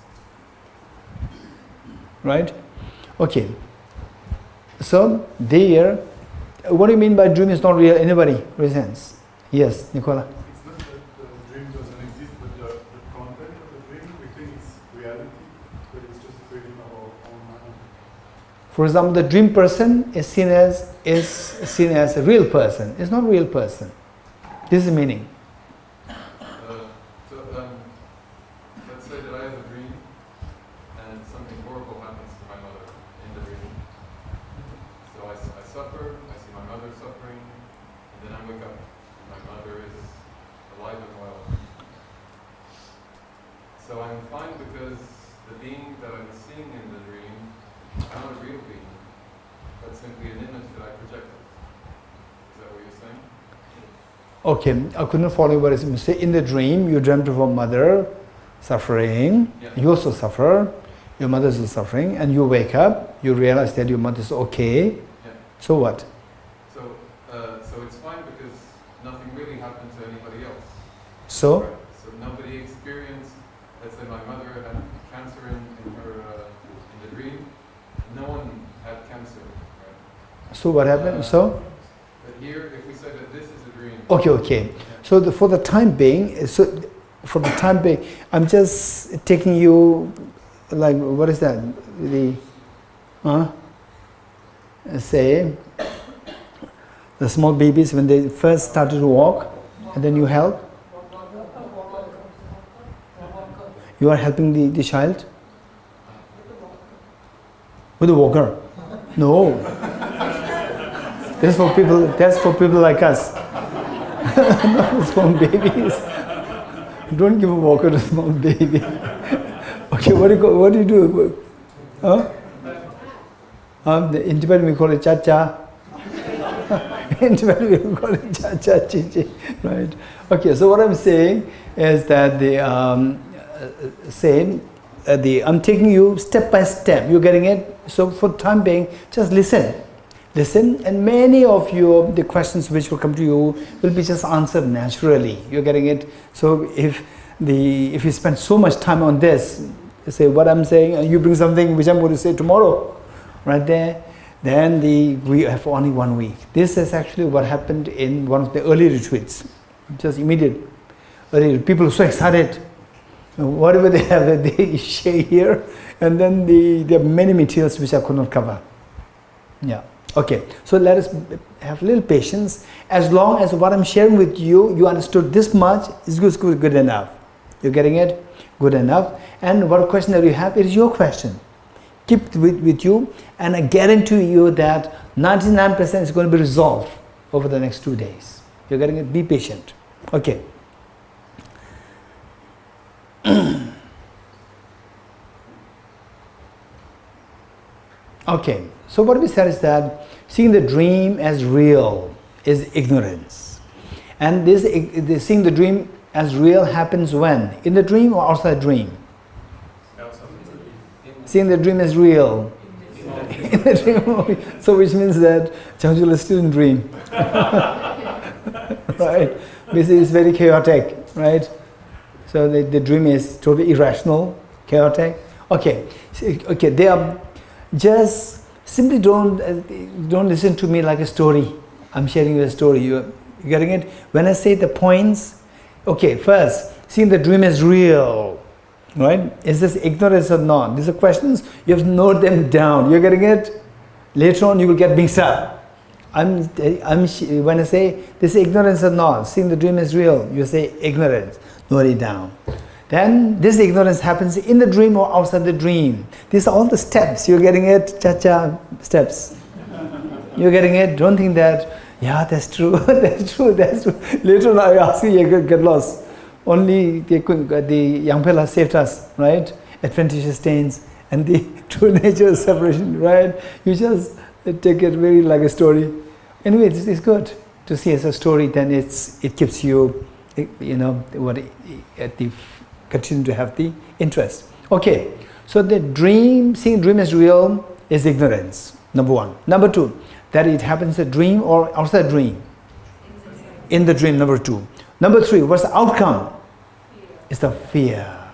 Right? Okay. So there, what do you mean by dream is not real? Anybody? Raise hands. Yes, Nicola. It's not that the dream doesn't exist, but the content of the dream, we think it's reality, but it's just creating our own mind. For example, the dream person is seen as a real person. It's not a real person. This is the meaning. Let's say that I have a dream and something horrible happens to my mother in the dream. So I suffer, I see my mother suffering, and then I wake up. My mother is alive and well. So I'm fine because the being that I was seeing in the dream is not a real being, but simply an image that I projected. Is that what you're saying? Okay, I couldn't follow what you say. In the dream, you dreamt of your mother suffering. Yeah. You also suffer. Your mother is suffering, and you wake up. You realize that your mother is okay. Yeah. So what? So it's fine because nothing really happened to anybody else. So? Right. So nobody experienced. Let's say my mother had cancer in the dream. No one had cancer. Right? So what happened? So? But here, if we say that this is a dream. Okay. Yeah. So for the time being, I'm just taking you, like, what is that? Say, the small babies when they first started to walk, and then you help. You are helping the child with a walker. No, that's for people like us. Not small babies. Don't give a walker to small baby. Okay, what do you do? Huh? In Tibet we call it cha-cha. In Tibet we call it cha-cha, chi-chi. Right? Okay, so what I'm saying is that I'm taking you step by step. You're getting it? So for the time being, just listen. Listen, and many of the questions which will come to you will be just answered naturally. You're getting it? So if you spend so much time on this, say what I'm saying, and you bring something which I'm going to say tomorrow, right there, then we have only 1 week. This is actually what happened in one of the early retreats. Just immediate. People are so excited. Whatever they have, they share here, and then there are many materials which I could not cover. Yeah. Okay, so let us have a little patience. As long as what I'm sharing with you, you understood this much, is good enough. You're getting it? Good enough. And what question that you have, it is your question. Keep it with you, and I guarantee you that 99% is going to be resolved over the next 2 days. You're getting it? Be patient. Okay. Okay, so what we said is that seeing the dream as real is ignorance. And seeing the dream as real happens when? In the dream or outside the dream? Seeing the dream as real. In the dream. So which means that Chanchula is still in dream. Right? Because it's very chaotic, right? So the dream is totally irrational, chaotic. Okay, they are just simply don't listen to me like a story. I'm sharing you a story. You getting it? When I say the points, okay, first, seeing the dream as real. Right? Is this ignorance or not? These are questions, you have to note them down. You're getting it? Later on you will get mixed up. When I say this ignorance or not, seeing the dream is real, you say ignorance, note it down. Then this ignorance happens in the dream or outside the dream. These are all the steps. You're getting it? Cha-cha steps. You're getting it? Don't think that, yeah, that's true, that's true, that's true. Later on I ask you, you get lost. Only the young fella saved us, right? Adventitious stains and the true nature of separation, right? You just take it very like a story. Anyway, this is good to see as a story. Then it keeps you, continue to have the interest. Okay, so the dream, seeing dream as real is ignorance. Number one. Number two, that it happens a dream or outside dream. In the dream. Number two. Number three, what's the outcome? It's the fear.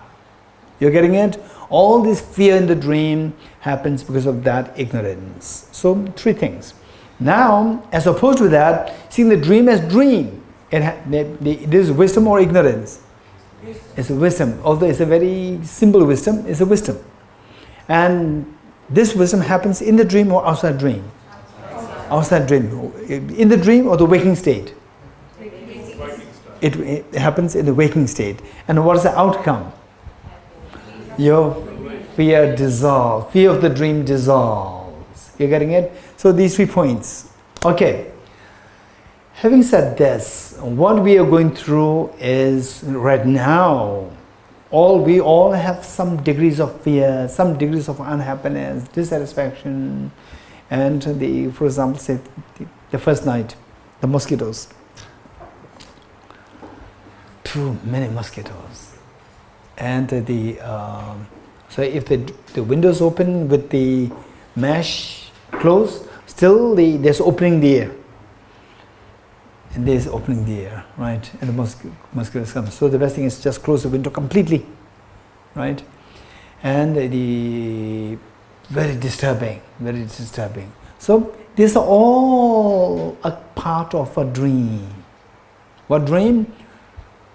You're getting it? All this fear in the dream happens because of that ignorance. So, three things. Now, as opposed to that, seeing the dream as dream, it is wisdom or ignorance? It's a wisdom. Although it's a very simple wisdom, it's a wisdom. And this wisdom happens in the dream or outside dream? Outside dream. In the dream or the waking state? It happens in the waking state. And what is the outcome? Your fear dissolves. Fear of the dream dissolves. You're getting it? So these 3 points. Okay. Having said this, what we are going through is right now, we all have some degrees of fear, some degrees of unhappiness, dissatisfaction, and for example, say the first night, the mosquitoes. Too many mosquitoes. And so if the windows open with the mesh closed, still there's opening the air. And there's opening the air, right? And the mosquitoes come. So the best thing is just close the window completely, right? And very disturbing, very disturbing. So these are all a part of a dream. What dream?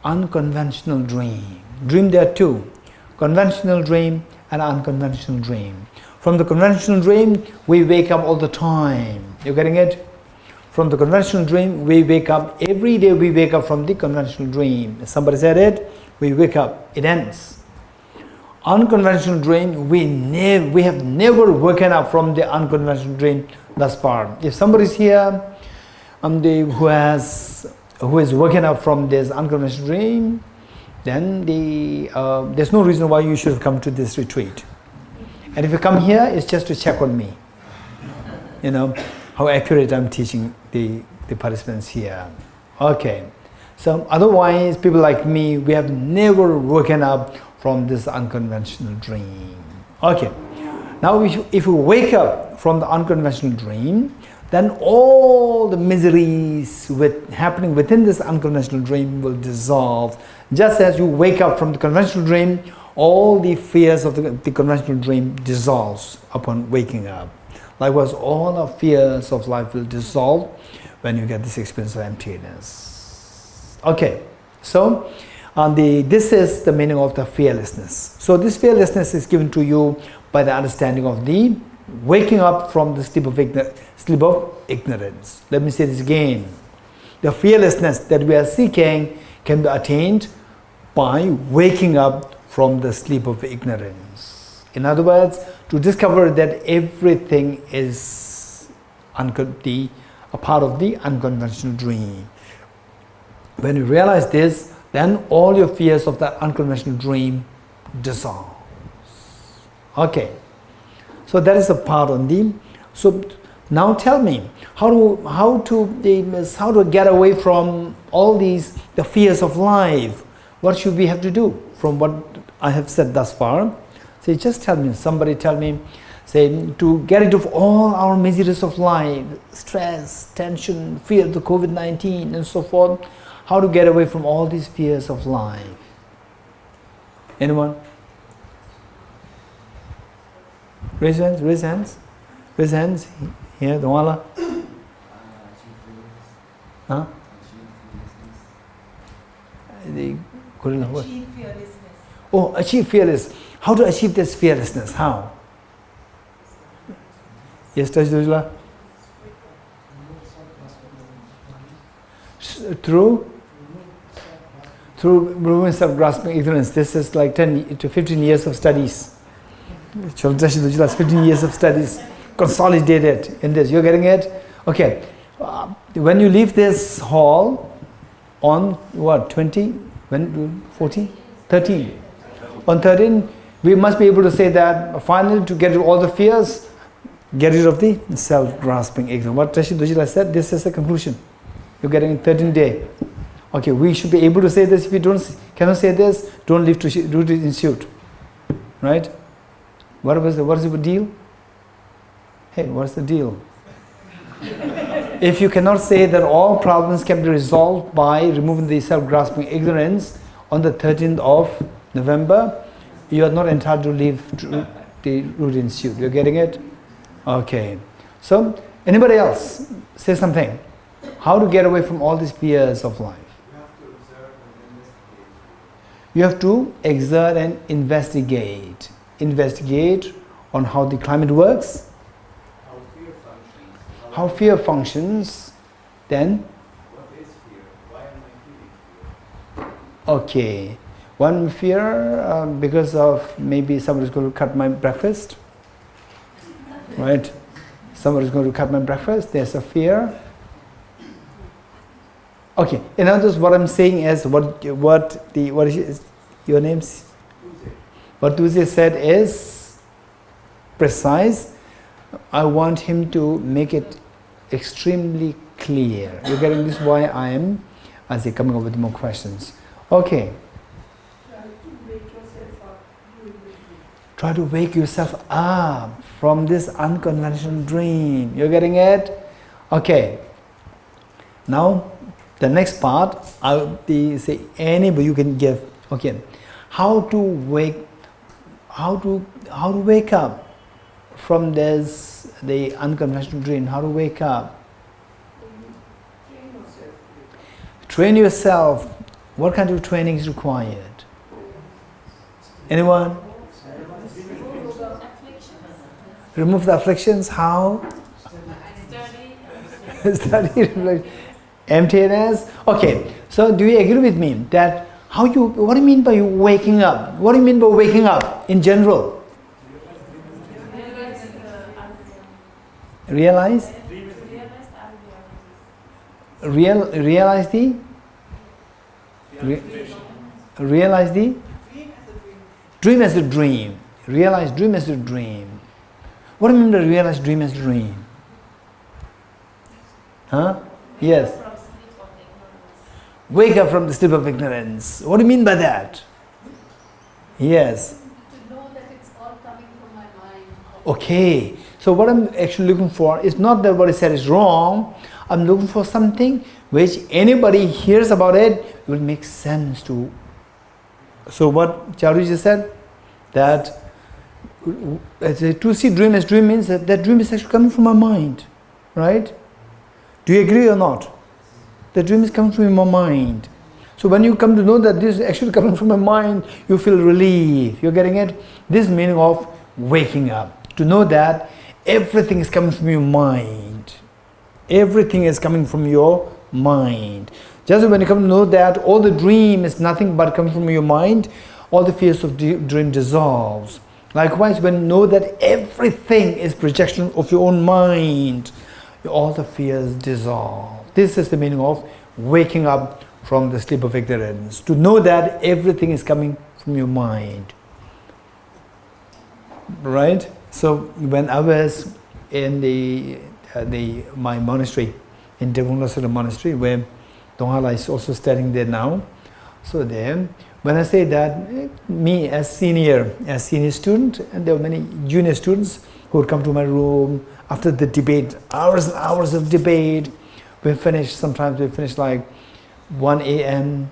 Unconventional dream. Dream there are two, conventional dream and unconventional dream. From the conventional dream, we wake up all the time. You getting it? From the conventional dream, we wake up. Every day we wake up from the conventional dream. Somebody said it, we wake up, it ends. Unconventional dream, we have never woken up from the unconventional dream thus far. If somebody is here who is woken up from this unconventional dream, then there's no reason why you should have come to this retreat. And if you come here, it's just to check on me. You know, how accurate I'm teaching the participants here. Okay. So otherwise, people like me, we have never woken up from this unconventional dream. Okay. Now, if we wake up from the unconventional dream, then all the miseries happening within this unconventional dream will dissolve. Just as you wake up from the conventional dream, all the fears of the conventional dream dissolves upon waking up. Likewise, all our fears of life will dissolve when you get this experience of emptiness. Okay, so this is the meaning of the fearlessness. So this fearlessness is given to you by the understanding of the waking up from the sleep of ignorance. Let me say this again. The fearlessness that we are seeking can be attained by waking up from the sleep of ignorance. In other words, to discover that everything is a part of the unconventional dream. When you realize this, then all your fears of that unconventional dream dissolve. Okay. So that is a part on the. So now tell me how to get away from all the fears of life. What should we have to do from what I have said thus far? Say, just tell me. Somebody tell me. Say, to get rid of all our miseries of life, stress, tension, fear of the COVID-19 and so forth. How to get away from all these fears of life? Anyone? Raise hands, raise hands. Raise hands. Here, the wala. Huh? Achieve fearlessness. Oh, achieve fearless. How to achieve this fearlessness? How? Yes, Tajidullah? Through removing self-grasping ignorance. This is like 10 to 15 years of studies. 15 years of studies consolidated in this. You're getting it? Okay. When you leave this hall on what, 20? When? 14? 13. On 13, we must be able to say that finally, to get rid of all the fears, get rid of the self-grasping ignorance. What Geshe Dorji Damdul said, this is the conclusion. You're getting 13 day. Okay, we should be able to say this. If you cannot say this, don't leave to Root Institute. Right? What is the deal? Hey, what's the deal? If you cannot say that all problems can be resolved by removing the self-grasping ignorance on the 13th of November, you are not entitled to leave the Root Institute. You're getting it? Okay. So, anybody else say something? How to get away from all these fears of life? You have to exert and investigate. Investigate on how the climate works, how fear functions, then what is fear? Why am I feeling fear? okay. One fear because of maybe somebody's going to cut my breakfast, right? Somebody's going to cut my breakfast. There's a fear. Okay. In other words, what I'm saying is what is your name? What Tuesday said is precise. I want him to make it extremely clear. You're getting this? Why I am, as they coming up with more questions. Okay. Try to wake yourself up from this unconventional dream. You're getting it? Okay. Now, the next part, say anybody you can give. Okay. How to wake up from the unconventional dream? How to wake up? Train yourself. What kind of training is required? Anyone? Remove the afflictions. How? Study. Emptiness. Okay. So, do you agree with me that what do you mean by waking up? What do you mean by waking up in general? Realize? Realize the? Realize the? Dream as a dream. Realize dream as a dream. What do you mean by realize dream as a dream? Huh? Yes. Wake up from the sleep of ignorance. What do you mean by that? Yes. To know that it's all coming from my mind. Okay. So what I'm actually looking for is not that what I said is wrong. I'm looking for something which anybody hears about it will make sense to. So what Charu just said, that to see dream as dream means that dream is actually coming from my mind. Right? Do you agree or not? The dream is coming from your mind. So when you come to know that this is actually coming from my mind, you feel relief. You're getting it? This is meaning of waking up. To know that everything is coming from your mind. Everything is coming from your mind. Just when you come to know that all the dream is nothing but coming from your mind, all the fears of the dream dissolves. Likewise, when you know that everything is projection of your own mind, all the fears dissolve. This is the meaning of waking up from the sleep of ignorance. To know that everything is coming from your mind. Right? So when I was in my monastery, in Devunlasara monastery, where Dalai is also studying there now. So there, when I say that, me as senior student, and there were many junior students who would come to my room after the debate, hours and hours of debate. Sometimes we finish like 1 a.m.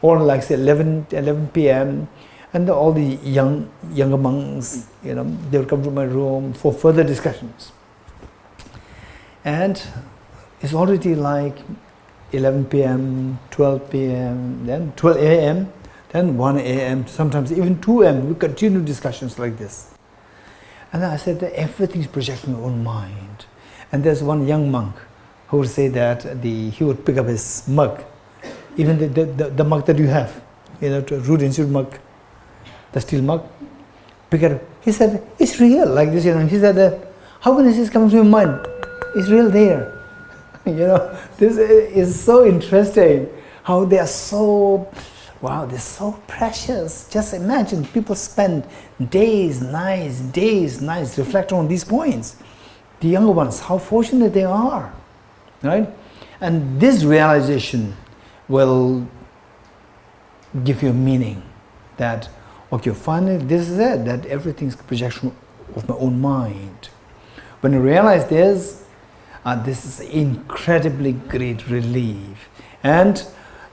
or like say 11 p.m. And all the younger monks, they would come to my room for further discussions. And it's already like 11 p.m., 12 p.m., then 12 a.m. Then 1 a.m., sometimes even 2 a.m., we continue discussions like this. And I said that everything is projection of your own mind. And there's one young monk who would say that he would pick up his mug, even the mug that you have, to Root Institute mug, the steel mug, pick it up. He said, it's real, like this, He said, how can this come from your mind? It's real there. This is so interesting, how they are so, wow, they're so precious. Just imagine, people spend days, nights, reflecting on these points. The younger ones, how fortunate they are, right? And this realization will give you a meaning that, okay, finally this is it, that everything's a projection of my own mind. When you realize this is incredibly great relief. And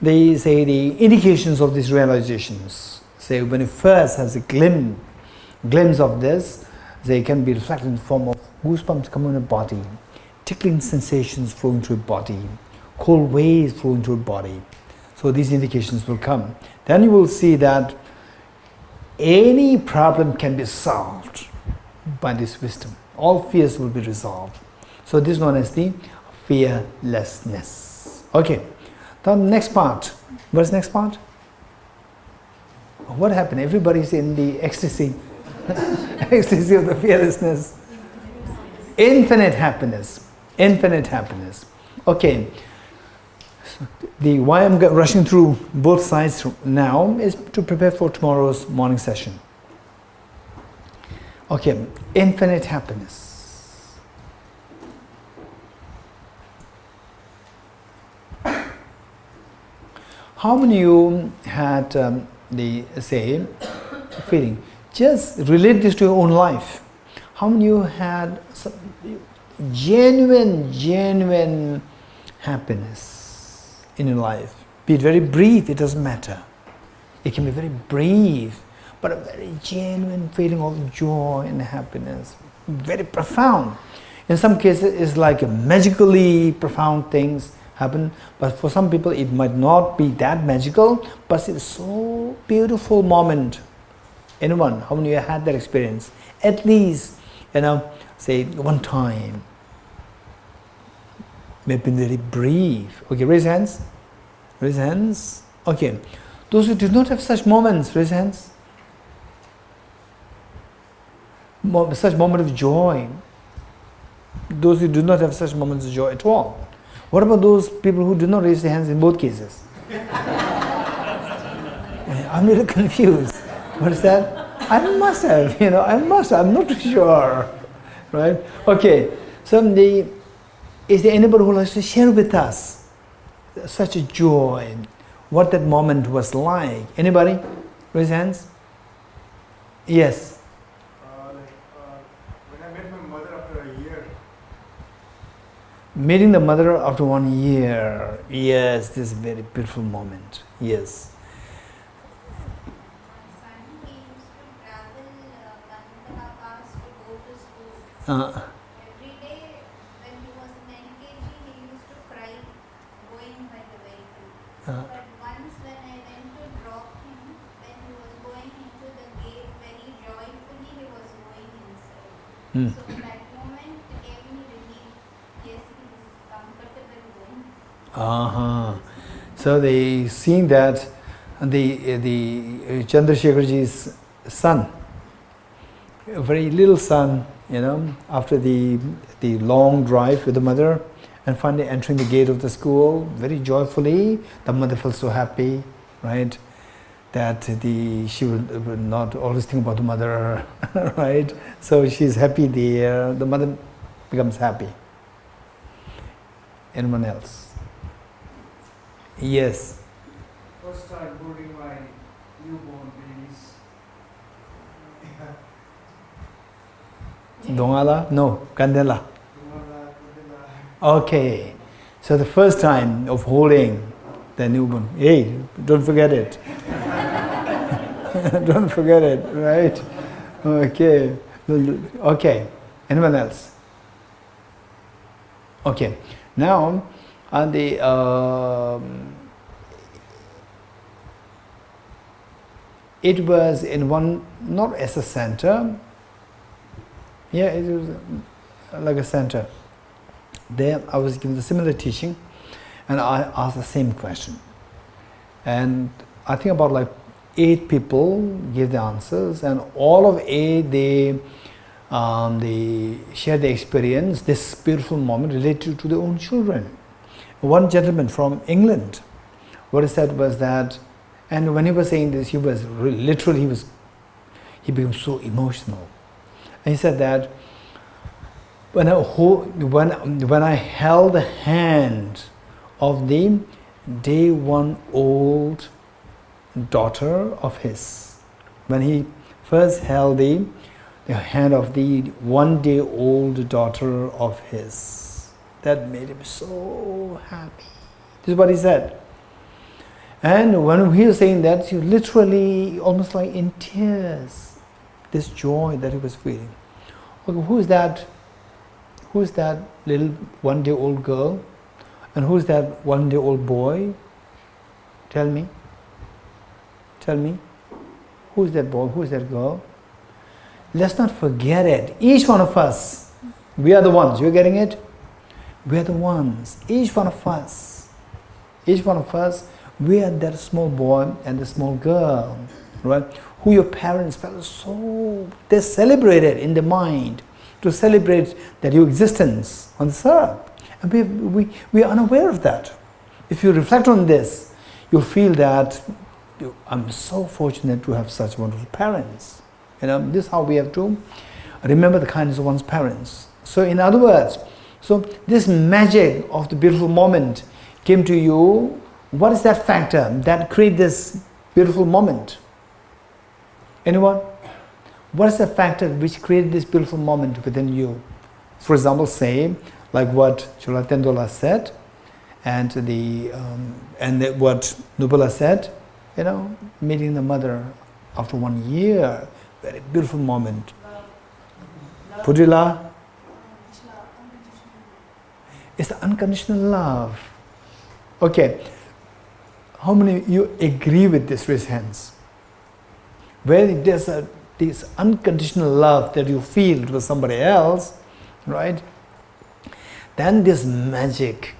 they say the indications of these realizations, say when it first has a glimpse of this, they can be reflected in the form of goosebumps coming in the body, tickling sensations flowing through the body, cold waves flowing through the body. So these indications will come. Then you will see that any problem can be solved by this wisdom. All fears will be resolved. So this is known as the fearlessness. Okay, the next part. What's the next part? What happened? Everybody's in the ecstasy. Ecstasy of the fearlessness. Infinite happiness. Infinite happiness. Okay. So why I'm rushing through both sides now is to prepare for tomorrow's morning session. Okay, infinite happiness. How many of you had feeling? Just relate this to your own life. How many of you had some genuine happiness in your life? Be it very brief, it doesn't matter. It can be very brief, but a very genuine feeling of joy and happiness. Very profound. In some cases, it's like a magically profound things happen, but for some people it might not be that magical, but it's so beautiful moment. Anyone, how many of you had that experience? At least, say one time. Maybe very brief. Okay, raise hands. Raise hands. Okay. Those who do not have such moments, raise hands. Such moment of joy. Those who do not have such moments of joy at all. What about those people who do not raise their hands in both cases? I'm a little confused. What is that? I must have, I'm not too sure. Right? Okay. So is there anybody who likes to share with us such a joy? What that moment was like? Anybody? Raise hands. Yes. When I met my mother after a year. Meeting the mother after 1 year. Yes, this is a very beautiful moment. Yes. Every day when he was in LKG, he used to cry going by the vehicle. But once when I went to drop him, when he was going into the gate, very joyfully he was going inside. So that moment gave me relief. Yes, he is comfortable going. So they seen that the Chandrasekharji's son, a very little son, after the long drive with the mother, and finally entering the gate of the school very joyfully. The mother felt so happy, right? That she would not always think about the mother, right? So she's happy there. The mother becomes happy. Anyone else? Yes. First time boarding my newborn babies. Dongala? No, Kandela. Okay. So the first time of holding the newborn. Hey, don't forget it. Don't forget it, right? Okay. Okay. Anyone else? Okay. Now, it was in one, not as a center, yeah, it was like a center. There I was given the similar teaching, and I asked the same question. And I think about like 8 people gave the answers, and all of 8, they shared their experience, this beautiful moment related to their own children. One gentleman from England, what he said was that, and when he was saying this, he was literally, he became so emotional. And he said that when I held the hand of the day 1 old daughter of his, when he first held the hand of the 1 day old daughter of his, that made him so happy. This is what he said. And when he was saying that, he was literally almost like in tears, this joy that he was feeling. Okay, who is that little 1 day old girl? And who is that 1 day old boy? Tell me. Tell me. Who is that boy? Who is that girl? Let's not forget it. Each one of us, we are the ones. You're getting it? We are the ones. Each one of us. Each one of us, we are that small boy and the small girl, right? Who your parents felt so, they celebrated in the mind to celebrate that your existence on this earth. And we are unaware of that. If you reflect on this, you'll feel that I'm so fortunate to have such wonderful parents. You know, this is how we have to remember the kindness of one's parents. So in other words, so this magic of the beautiful moment came to you. What is that factor that created this beautiful moment? Anyone? What is the factor which created this beautiful moment within you? For example, say, like what Chola said, and what Nubala said, you know, meeting the mother after 1 year, very beautiful moment. Pudila? It's the unconditional love. Okay. How many of you agree with this? Raise hands. Where there's this unconditional love that you feel to somebody else, right? Then this magic,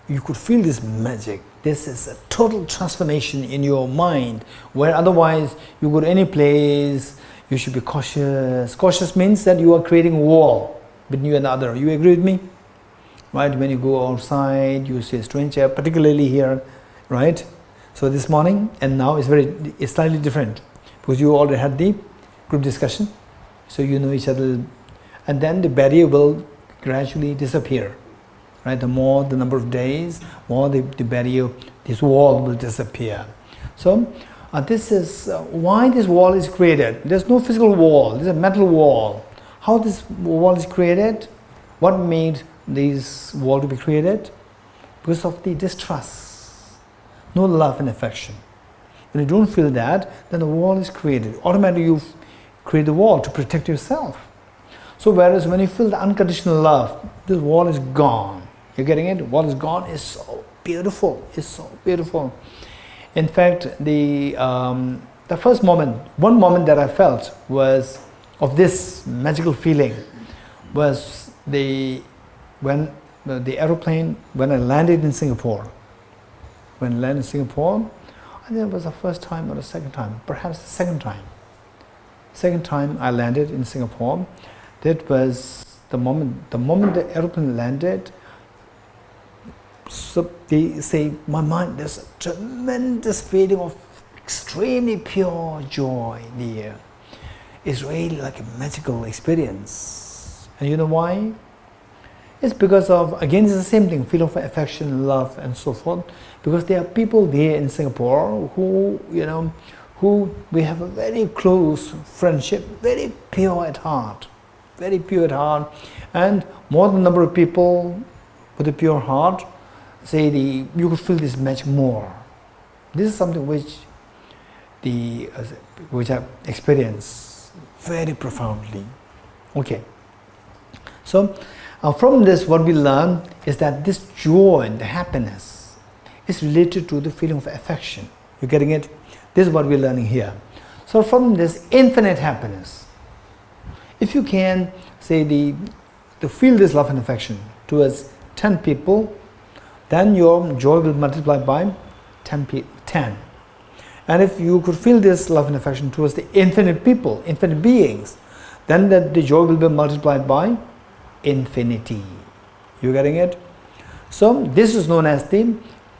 you could feel this magic. This is a total transformation in your mind, where otherwise you go to any place, you should be cautious. Cautious means that you are creating a wall between you and the other. You agree with me? Right? When you go outside, you see a stranger, particularly here, right? So this morning and now it's slightly different, because you already had the group discussion, so you know each other, and then the barrier will gradually disappear, right? The more the number of days, more the barrier, this wall will disappear. So this is why this wall is created. There's no physical wall, there's a mental wall. How this wall is created? What made this wall to be created? Because of the distrust, no love and affection. When you don't feel that, then the wall is created. Automatically you create the wall to protect yourself. So whereas when you feel the unconditional love, this wall is gone. You're getting it? The wall is gone. It's so beautiful. It's so beautiful. In fact, the first moment, one moment that I felt was of this magical feeling was when the aeroplane, when I landed in Singapore. When I landed in Singapore, I think it was the first time or the second time, perhaps the second time. Second time I landed in Singapore, that was the moment the aeroplane landed. So they say, my mind, there's a tremendous feeling of extremely pure joy in the air. It's really like a magical experience. And you know why? It's because of, again, it's the same thing, feeling of affection, love, and so forth. Because there are people there in Singapore who, you know, who we have a very close friendship, very pure at heart, and more than a number of people with a pure heart, say you could feel this magic more. This is something which I've experienced very profoundly. Okay. So from this, what we learn is that this joy and the happiness is related to the feeling of affection. You're getting it? This is what we're learning here. So from this infinite happiness, if you can say to feel this love and affection towards 10 people, then your joy will multiply by 10. And if you could feel this love and affection towards the infinite people, infinite beings, then the joy will be multiplied by infinity. You getting it? So this is known as the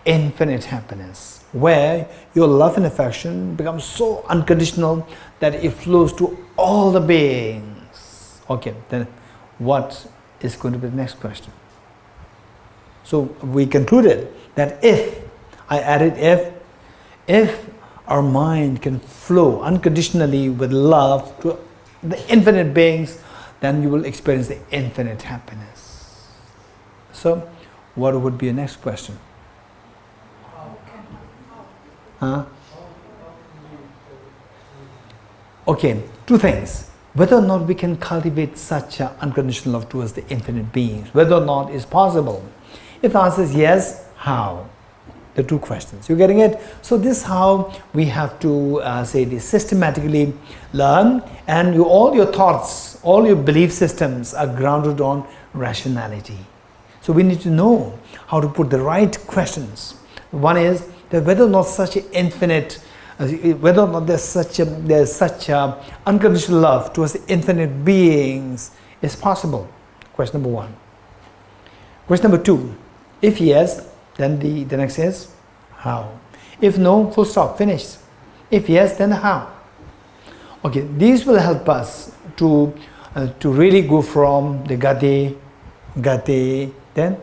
infinite happiness, where your love and affection becomes so unconditional that it flows to all the beings. Okay, then what is going to be the next question? So we concluded that if our mind can flow unconditionally with love to the infinite beings, then you will experience the infinite happiness. So what would be your next question? Huh? Okay, two things. Whether or not we can cultivate such unconditional love towards the infinite beings, whether or not it's possible. If the answer is yes, how? The two questions. You're getting it? So this is how we have to say this systematically learn, and all your thoughts, all your belief systems are grounded on rationality. So we need to know how to put the right questions. One is that whether or not such an infinite, whether or not there's such unconditional love towards the infinite beings is possible. Question number one. Question number two. If yes, then the next is how. If no, full stop, finished. If yes, then how. Okay, these will help us to really go from the gate, then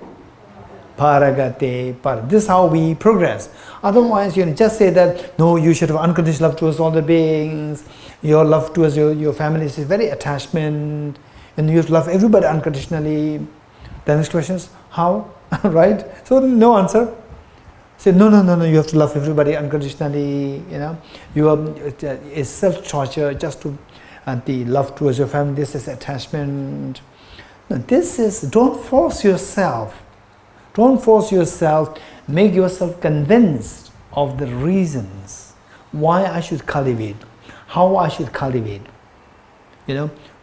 paragate, para. This is how we progress. Otherwise, you just say that no, you should have unconditional love towards all the beings. Your love towards your family is very attachment, and you have to love everybody unconditionally. The next question is how, right? So no answer. Say no. You have to love everybody unconditionally. It's self-torture just to the love towards your family. This is attachment. No, this is don't force yourself. Don't force yourself. Make yourself convinced of the reasons why I should cultivate, how I should cultivate.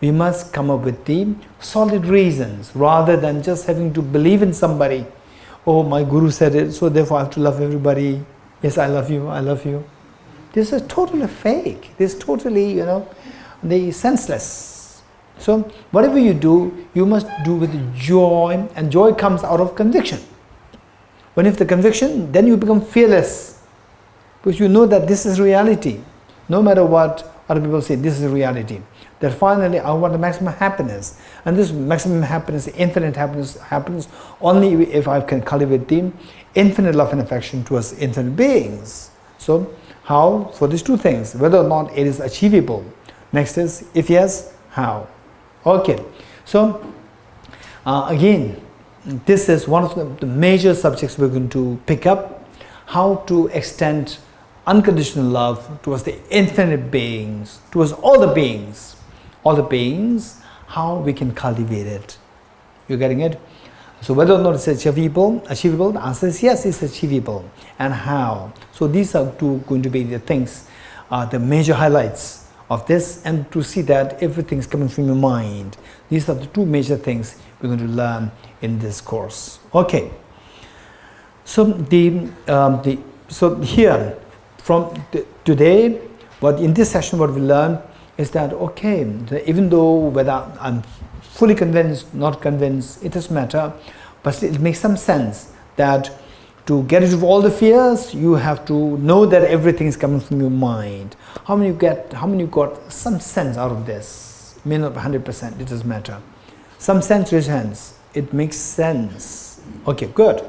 We must come up with the solid reasons rather than just having to believe in somebody. Oh, my guru said it, so therefore I have to love everybody. Yes, I love you, I love you. This is totally fake. This is totally, the senseless. So whatever you do, you must do with joy, and joy comes out of conviction. When you have the conviction, then you become fearless, because you know that this is reality. No matter what other people say, this is reality. That finally I want the maximum happiness, and this maximum happiness, infinite happiness, happens only if I can cultivate the infinite love and affection towards infinite beings. So how? For these two things, whether or not it is achievable. Next is, if yes, how? Okay, so again, this is one of the major subjects we're going to pick up, how to extend unconditional love towards the infinite beings, towards all the beings, how we can cultivate it. You're getting it? So whether or not it's achievable, the answer is yes, it's achievable. And how? So these are going to be the things, the major highlights of this, and to see that everything's coming from your mind. These are the two major things we're going to learn in this course. Okay. So so here from today, in this session, what we learned is that even though whether I'm fully convinced, not convinced, it doesn't matter, but it makes some sense that to get rid of all the fears, you have to know that everything is coming from your mind. How many you got some sense out of this? May not be 100%, it doesn't matter. Some sense, raise hands. It makes sense. Okay, good.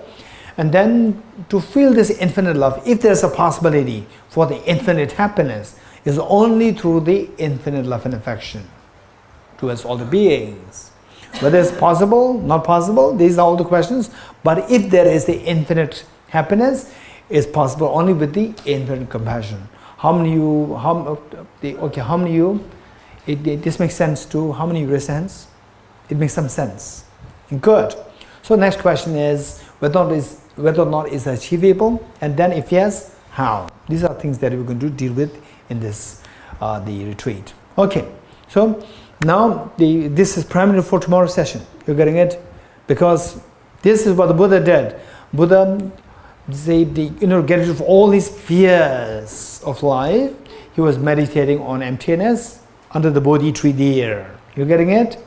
And then to feel this infinite love, if there's a possibility for the infinite happiness, is only through the infinite love and affection towards all the beings. Whether it's possible, not possible, these are all the questions. But if there is the infinite happiness, it's possible only with the infinite compassion. This makes sense to how many raise hands? It makes some sense. Good. So next question is whether or not it's achievable, and then if yes, how? These are things that we're going to deal with in this the retreat. Okay, so now this is primarily for tomorrow's session. You're getting it? Because this is what the Buddha did. Buddha, get rid of all these fears of life. He was meditating on emptiness under the Bodhi tree there. You're getting it?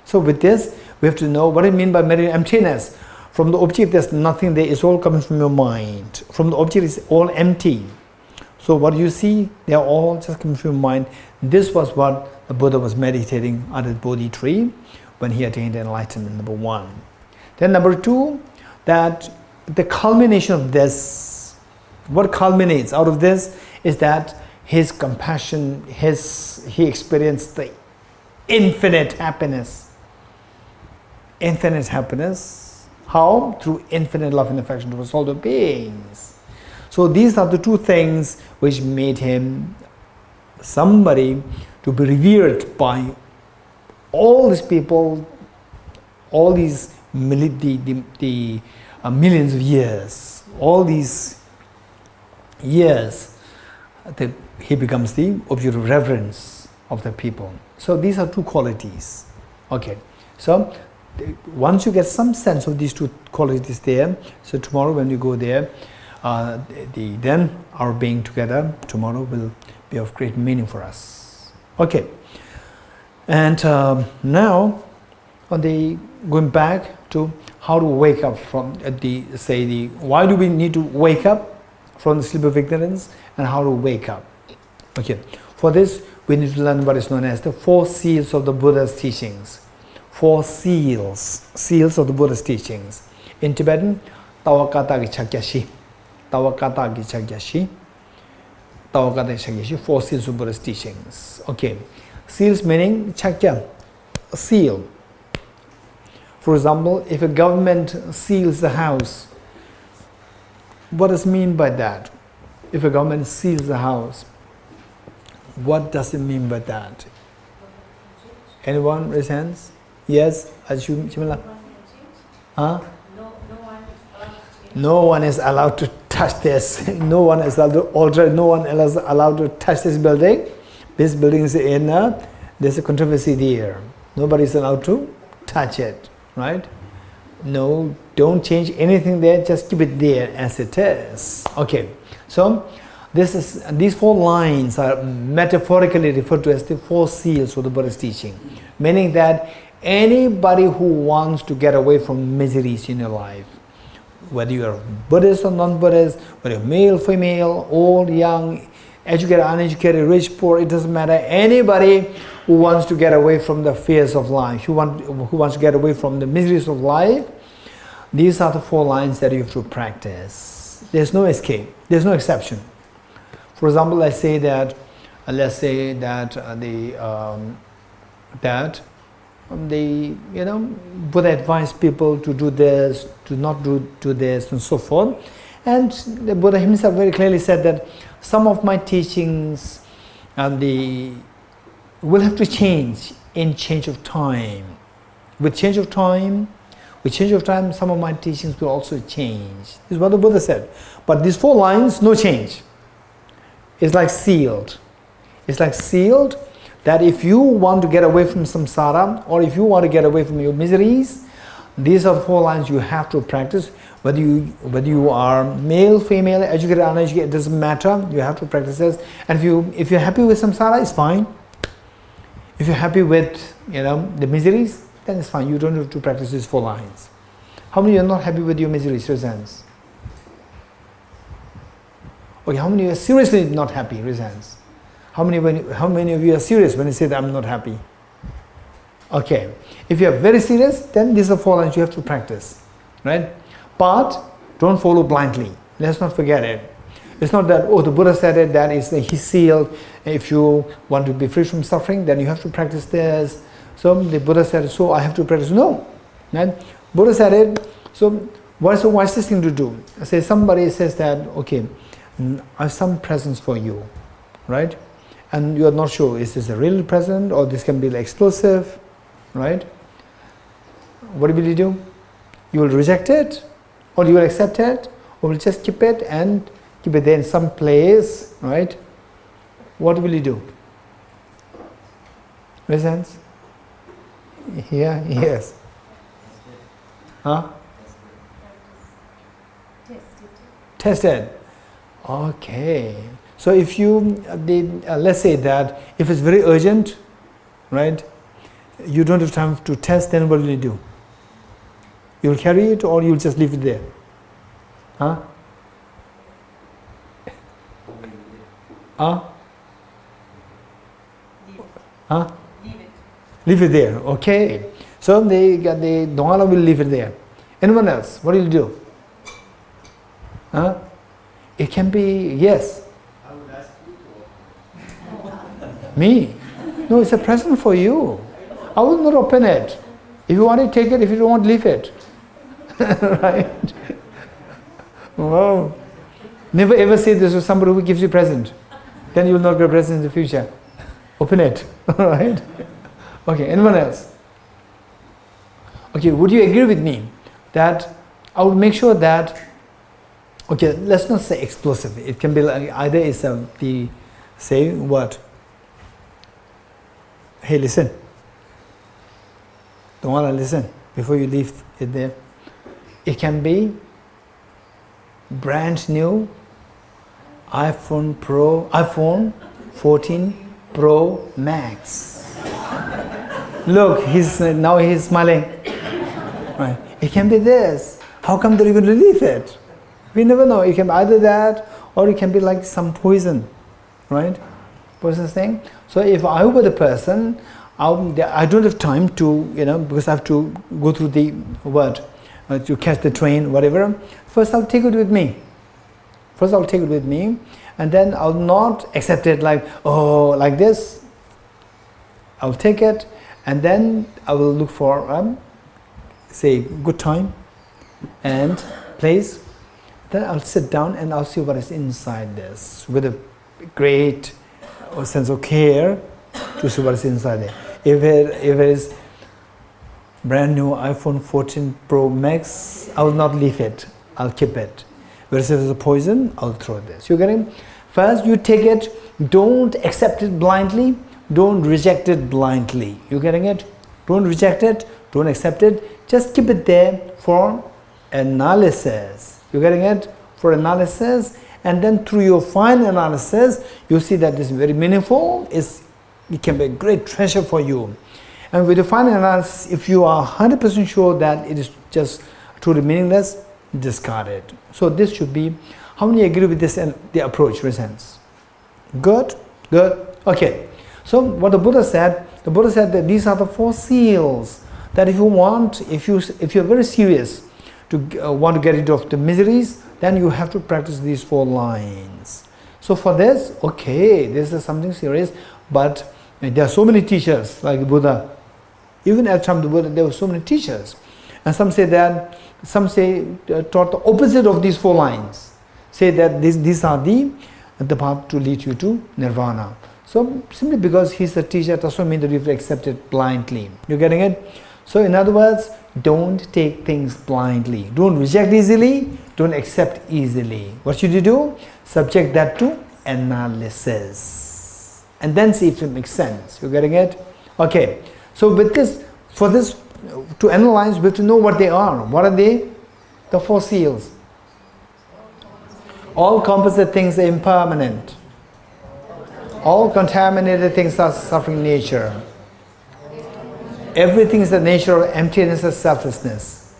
So with this, we have to know what I mean by meditating emptiness. From the object, there's nothing there. It's all coming from your mind. From the object, it's all empty. So what you see, they are all just coming from your mind. This was what the Buddha was meditating under the Bodhi tree when he attained enlightenment, number one. Then number two, that the culmination of this, what culminates out of this is that his compassion, he experienced the infinite happiness. Infinite happiness. How? Through infinite love and affection towards all the beings. So these are the two things which made him somebody to be revered by all these people, all these millions of years, all these years, he becomes the object of reverence of the people. So these are two qualities. Okay, so once you get some sense of these two qualities there, so tomorrow when you go there, then our being together tomorrow will be of great meaning for us. Okay, and now going back to how to wake up from why do we need to wake up from the sleep of ignorance and how to wake up. Okay, for this we need to learn what is known as the 4 seals of the Buddha's teachings. 4 seals of the Buddha's teachings. In Tibetan, Tawakata Gichakyashi. Tawakata Gichakyashi. Tawakata Gichakyashi. 4 seals of Buddha's teachings. Okay, seals meaning chakya, a seal. For example, if a government seals the house, what does it mean by that? If a government seals the house, what does it mean by that? Anyone raise hands? Yes, Shimala? Huh? No one is allowed to touch this. No one is allowed to alter. No one is allowed to touch this building. This building is in. There's a controversy there. Nobody is allowed to touch it. Right? No, don't change anything there. Just keep it there as it is. Okay. So these 4 lines are metaphorically referred to as the 4 seals of the Buddha's teaching, meaning that anybody who wants to get away from miseries in your life, whether you are Buddhist or non-Buddhist, whether you're male, female, old, young, educated, uneducated, rich, poor, it doesn't matter. Anybody who wants to get away from the fears of life, who wants to get away from the miseries of life, these are the 4 lines that you have to practice. There's no escape. There's no exception. For example, let's say that Buddha advised people to do this, to not do this, and so forth. And the Buddha himself very clearly said that some of my teachings will have to change in change of time. With change of time, some of my teachings will also change. This is what the Buddha said. But these 4 lines, no change. It's like sealed. It's like sealed that if you want to get away from samsara, or if you want to get away from your miseries, these are the 4 lines you have to practice. Whether you are male, female, educated, uneducated, it doesn't matter. You have to practice this. And if you're happy with samsara, it's fine. If you're happy with the miseries, then it's fine. You don't have to practice these 4 lines. How many are not happy with your miseries? Raise hands. Okay, how many are seriously not happy? Raise hands. How many of you are serious when you say that I'm not happy? Okay, if you are very serious, then these are 4 lines you have to practice, right? But don't follow blindly. Let's not forget it. It's not that, the Buddha said it, that is he's sealed. If you want to be free from suffering, then you have to practice this. So the Buddha said, so I have to practice. No, right? Buddha said it. So what's the wisest thing to do? Say somebody says that, okay, I have some presents for you, right? And you are not sure, is this a real present or this can be like explosive, right? What will you do? You will reject it, or you will accept it, or will just keep it and keep it there in some place, right? What will you do? Presence? Here? Yes. Huh? Tested. Okay. So if you, let's say that if it's very urgent, right, you don't have time to test, then what will you do? You'll carry it or you'll just leave it there? Huh? Huh? Huh? Leave it there. Okay. So the Dalai will leave it there. Anyone else? What will you do? Huh? It can be, yes. I would ask you to open. Me? No, it's a present for you. I will not open it. If you want to take it, if you don't want, leave it. Right? Wow. Never ever say this to somebody who gives you a present. Then you will not get a present in the future. Open it. Right? Okay, anyone else? Okay, would you agree with me that I would make sure that, okay, let's not say explosive. It can be like either it's say what? Hey, listen. Don't want to listen before you leave it there. It can be brand new iPhone 14 Pro Max. Look, now he's smiling. Right. It can be this. How come they're going to leave it? We never know. It can be either that or it can be like some poison, right? Poisonous thing. So if I were the person, I don't have time to, because I have to go through the to catch the train, whatever. First I'll take it with me. And then I'll not accept it like, oh, like this. I'll take it and then I will look for, say, good time and place. Then I'll sit down and I'll see what is inside this with a great sense of care to see what is inside there. If it is brand new iPhone 14 Pro Max, I will not leave it. I'll keep it. Whereas if it's a poison, I'll throw this. You're getting? First, you take it. Don't accept it blindly. Don't reject it blindly. You're getting it? Don't reject it. Don't accept it. Just keep it there for analysis. You're getting it? For analysis. And then through your fine analysis, you see that this is very meaningful. It can be a great treasure for you. And with the fine analysis, if you are 100% sure that it is just truly meaningless, discard it. So this should be, how many agree with this and the approach presents? Good? Good? Okay. So what the Buddha said that these are the 4 seals that if you want, if you're very serious to want to get rid of the miseries, then you have to practice these 4 lines. So for this, okay, this is something serious, but there are so many teachers like Buddha. Even at the time of the Buddha, there were so many teachers. And some say taught the opposite of these 4 lines. Say that these are the path to lead you to nirvana. So simply because he's a teacher doesn't mean that you have to accept it blindly. You're getting it? So in other words, don't take things blindly. Don't reject easily. Don't accept easily. What should you do? Subject that to analysis. And then see if it makes sense. You're getting it? Okay. So with this, for this to analyze, we have to know what they are. What are they? The 4 seals. All composite things are impermanent. All contaminated things are suffering nature. Everything is the nature of emptiness and selflessness.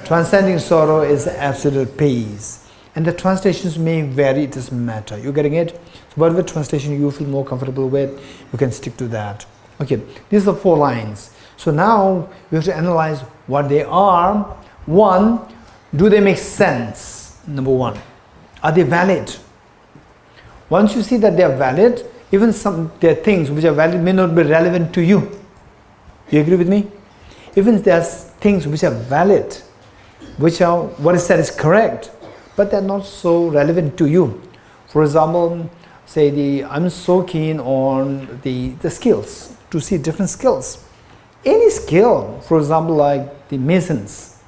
Transcending sorrow is absolute peace. And the translations may vary, it doesn't matter. You're getting it? So whatever translation you feel more comfortable with, you can stick to that. Okay, these are 4 lines. So now we have to analyze what they are. 1, do they make sense? Number 1. Are they valid? Once you see that they are valid, even there are things which are valid may not be relevant to you. You agree with me? Even there are things which are valid, which are what is said is correct, but they're not so relevant to you. For example, say I'm so keen on the skills, to see different skills. Any skill, for example, like the masons,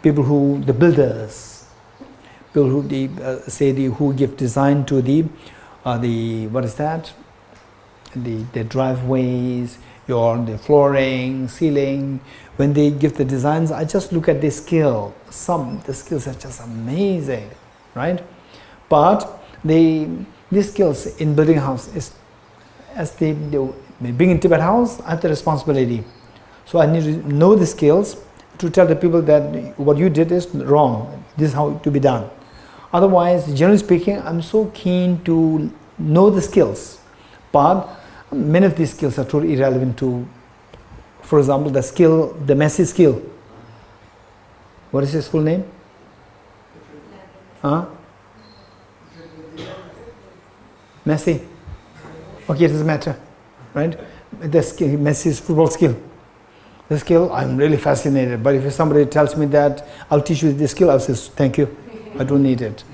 people who, the builders, people who who give design to the what is that? the driveways, the flooring, ceiling. When they give the designs, I just look at the skill. The skills are just amazing, right? But these skills in building a house is, as being in Tibet house, I have the responsibility. So I need to know the skills to tell the people that what you did is wrong. This is how it to be done. Otherwise, generally speaking, I'm so keen to know the skills, but many of these skills are totally irrelevant to, for example, the messy skill. What is his full name? Messi. Okay, it doesn't matter, right? The skill, Messi's football skill. The skill, I'm really fascinated. But if somebody tells me that I'll teach you this skill, I'll say thank you. I don't need it.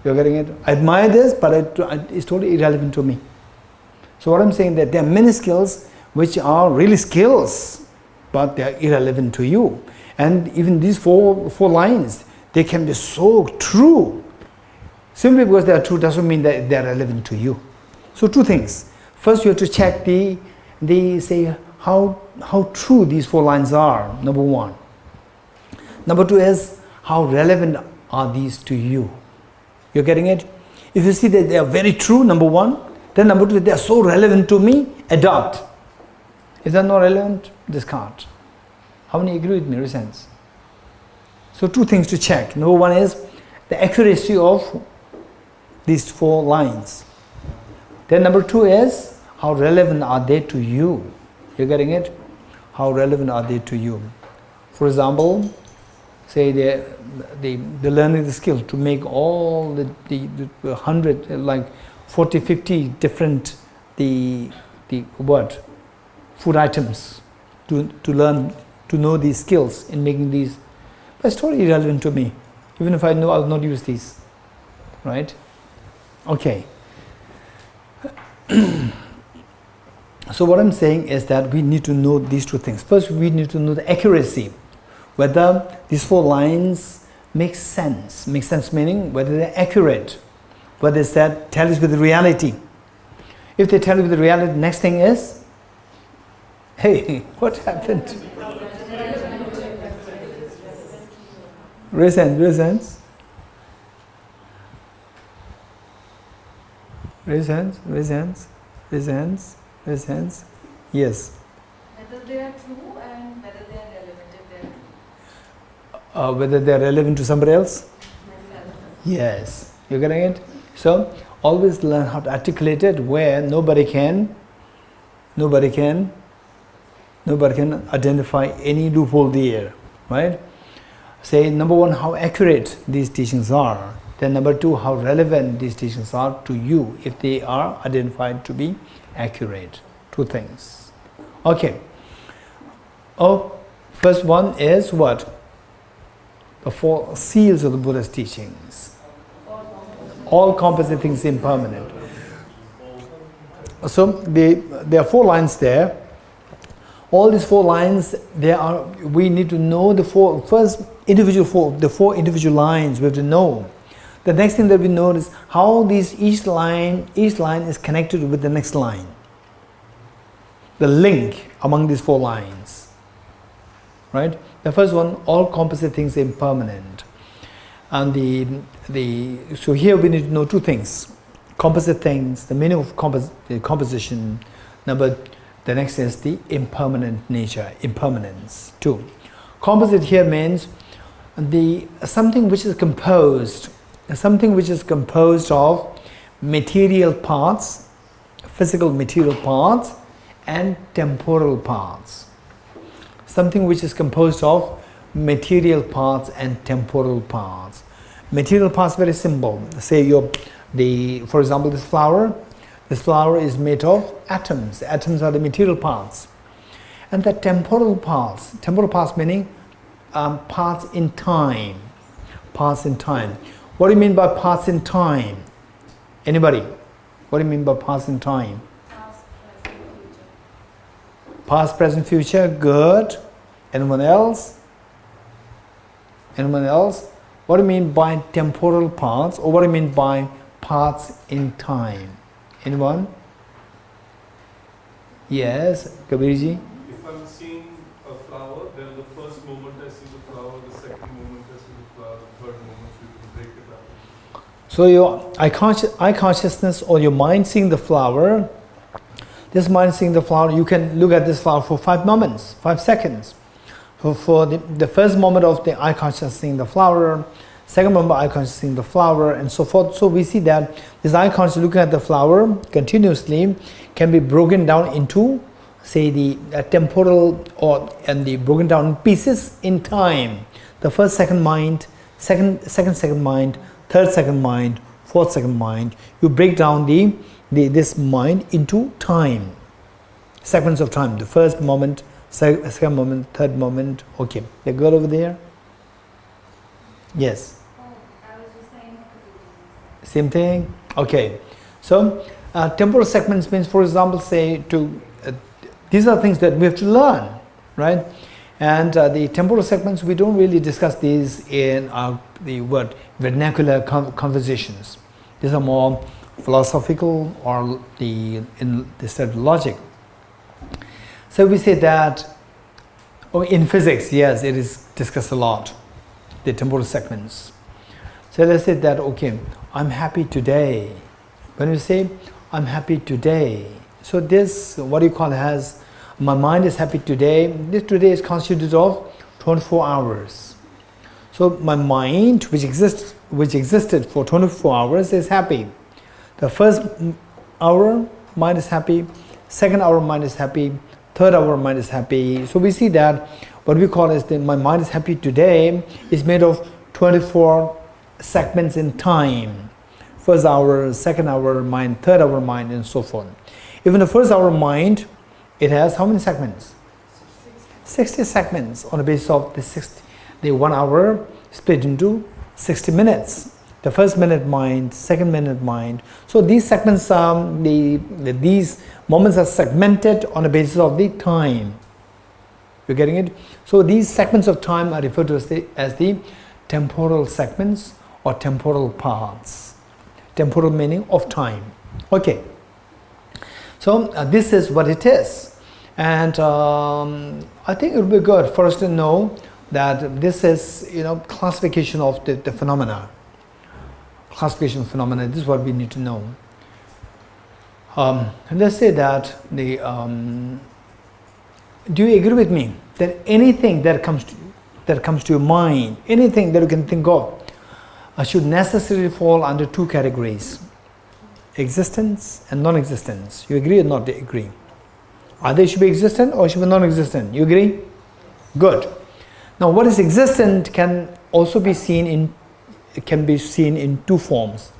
You're getting it? I admire this, but it's totally irrelevant to me. So what I'm saying that there are many skills which are really skills, but they are irrelevant to you. And even these four lines, they can be so true. Simply because they are true doesn't mean that they are relevant to you. So two things. First, you have to check say how true these 4 lines are, number one. Number two is how relevant are these to you. You're getting it? If you see that they are very true, number one, then number two, they are so relevant to me, adopt. If they're not relevant, discard. How many agree with me? Raise hands. So two things to check. Number one is the accuracy of these 4 lines. Then number two is how relevant are they to you. You're getting it? How relevant are they to you? For example, say the learning the skill to make all the 100, like 40, 50 different food items to learn, to know these skills in making these. But it's totally irrelevant to me. Even if I know, I'll not use these. Right? Okay. So what I'm saying is that we need to know these two things. First, we need to know the accuracy, whether these 4 lines make sense. Make sense meaning whether they're accurate, whether it's that tallies with the reality. If they tally with the reality, the next thing is, hey, what happened? Raise hands, raise hands. Raise hands, raise hands, raise hands. Raise hands. Yes. Whether they are true and whether they are relevant if they are true. Whether they are relevant to somebody else? Yes. You're getting it? So, always learn how to articulate it where nobody can identify any loophole there. Right? Say, number one, how accurate these teachings are. Then number two, how relevant these teachings are to you if they are identified to be accurate. 2 things. Okay. First one is what? The 4 seals of the Buddha's teachings. All composite things impermanent. So there are 4 lines there. All these 4 lines, we need to know the 4 individual lines. We have to know. The next thing that we know is how each line is connected with the next line. The link among these 4 lines. Right? The first one, all composite things impermanent. And so here we need to know 2 things. Composite things, the meaning of composition. The next is the impermanent nature, impermanence. 2. Composite here means something which is composed of material parts, physical material parts, and temporal parts. Something which is composed of material parts and temporal parts. Material parts very simple. Say for example, this flower is made of atoms. Atoms are the material parts. And the temporal parts meaning parts in time. Parts in time. What do you mean by parts in time? Anybody? What do you mean by parts in time? Past, present, future. Good. Anyone else? Anyone else? What do you mean by temporal parts, or what do you mean by parts in time? Anyone? Yes, Kabirji. If I'm seeing a flower, then the first moment I see the flower, the second moment I see the flower, the third moment you can break it up. So your eye consciousness or your mind seeing the flower, this mind seeing the flower, you can look at this flower for 5 moments, 5 seconds. So for the first moment of the eye consciousness seeing the flower, second moment eye consciousness seeing the flower, and so forth. So we see that this eye consciousness looking at the flower continuously can be broken down into, say, the temporal and the broken down pieces in time. The first second mind, second mind, third second mind, fourth second mind. You break down this mind into time, segments of time. The first moment, second moment, third moment. Okay, the girl over there. Yes. Oh, I was just saying. Same thing. Okay. So temporal segments means, for example, say these are things that we have to learn, right? And the temporal segments, we don't really discuss these in the vernacular conversations. These are more philosophical or in the set of logic. So we say that in physics, yes, it is discussed a lot, the temporal segments. So let's say that, okay, I'm happy today. When you say, I'm happy today, so this, what you call as, my mind is happy today. This today is constituted of 24 hours. So my mind, which existed for 24 hours, is happy. The first hour, mind is happy. Second hour, mind is happy. Third hour, mind is happy. So we see that what we call as my mind is happy today is made of 24 segments in time. First hour, second hour mind, third hour mind, and so forth. Even the first hour mind, it has how many segments? 60 segments on the basis of the 1 hour split into 60 minutes. The first minute mind, second minute mind. So these segments, these moments are segmented on the basis of the time. You're getting it? So these segments of time are referred to as the temporal segments or temporal paths. Temporal meaning of time. Okay. So this is what it is. And I think it would be good for us to know that this is, classification of the phenomena. Classification of phenomena, this is what we need to know. Let's say that do you agree with me that anything that comes to your mind, anything that you can think of, should necessarily fall under 2 categories: existence and non-existence? You agree or not agree? Either it should be existent or it should be non-existent. You agree? Good. Now, what is existent can also be seen in 2 forms: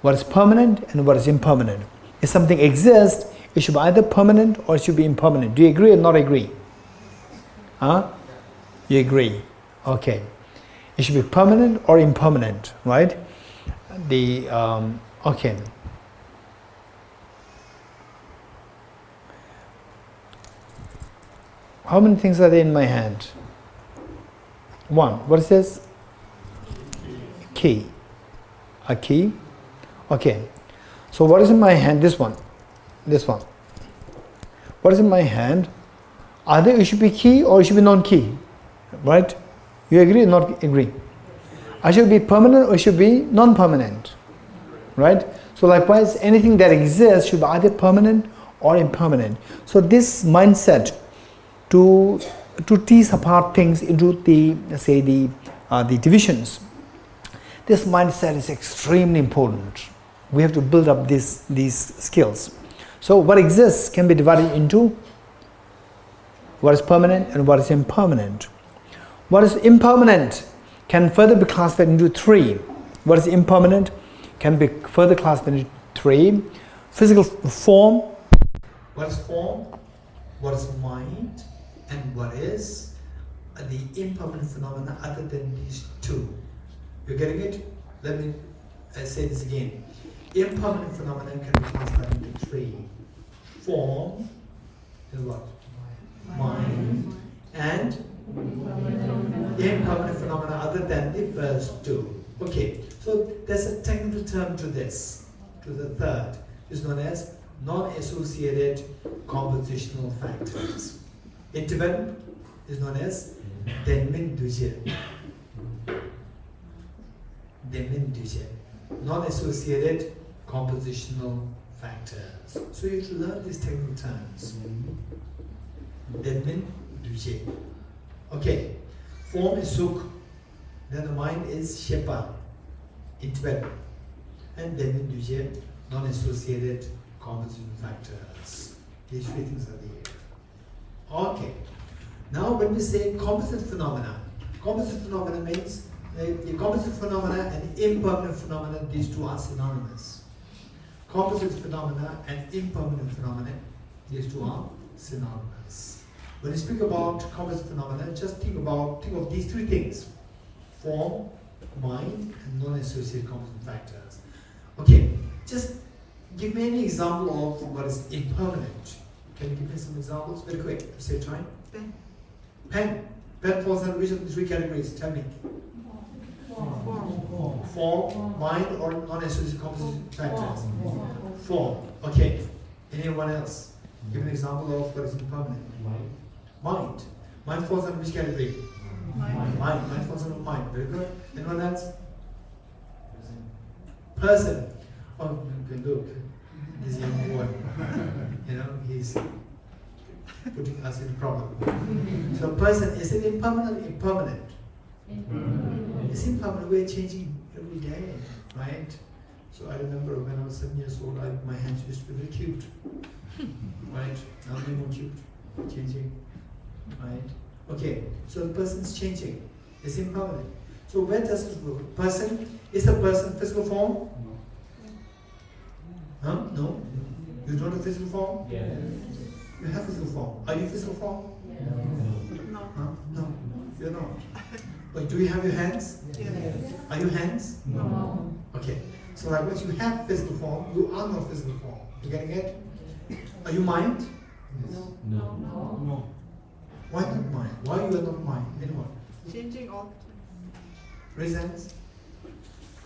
what is permanent and what is impermanent. If something exists, it should be either permanent or it should be impermanent. Do you agree or not agree? Huh? You agree. Okay. It should be permanent or impermanent, right? Okay. How many things are there in my hand? 1. What is this? Key. A key. Okay. So what is in my hand? This one. What is in my hand? Either it should be key or it should be non-key. Right? You agree or not agree? It should be permanent or it should be non-permanent. Right? So likewise, anything that exists should be either permanent or impermanent. So this mindset to tease apart things into the divisions, this mindset is extremely important. We have to build up these skills. So what exists can be divided into what is permanent and what is impermanent. What is impermanent can further be classified into 3. What is impermanent can be further classified into 3. Physical form. What is form? What is mind? And what is the impermanent phenomena other than these 2? You're getting it? Let me say this again. Impermanent phenomena can be classified into 3. Form is what? Mind. And impermanent phenomena other than the first 2. Okay, so there's a technical term to this, to the third. It's known as non-associated compositional factors. In Tibetan, is known as Denmin Duje. Denmin Duje. Non-associated compositional factors. So you have to learn these technical terms. Denmin Duje. Okay. Form is Sukh. Then the mind is Shepa in Tibetan. And Denmin Duje, non-associated compositional factors. These three things are there. Okay. Now when we say composite phenomena means the composite phenomena and impermanent phenomena, these two are synonymous. Composite phenomena and impermanent phenomena, these two are synonymous. When you speak about composite phenomena, just think of these three things: form, mind, and non-associated composite factors. Okay, just give me any example of what is impermanent. Can you give me some examples? Very quick, to save time. Pen. Pen. Pen falls under which of the three categories? Tell me. Form, mind, or non-associated composite factors? Form. Okay. Anyone else? Give an example of what is impermanent. Mind. Mind falls under which category? Mind. Mind falls under mind. Very good. Anyone else? Person. Oh, look. This young boy. He's putting us in problem. So person, is it impermanent? Impermanent. It's impermanent. We're changing every day, right? So I remember when I was 7 years old, my hands used to be very cute, right? Now they're more cute, changing, right? Okay, so the person's changing. It's impermanent. So where does it go? Person, is the person physical form? Huh? No? You don't have physical form? Yes. You have physical form. Are you physical form? No. Huh? No, you're not. But do you have your hands? Yes. Are you hands? No. Okay. So like once you have physical form, you are not physical form. You getting it? Are you mind? No. Why not mind? Why you are not mind? Anyone? Changing all the time. Reasons?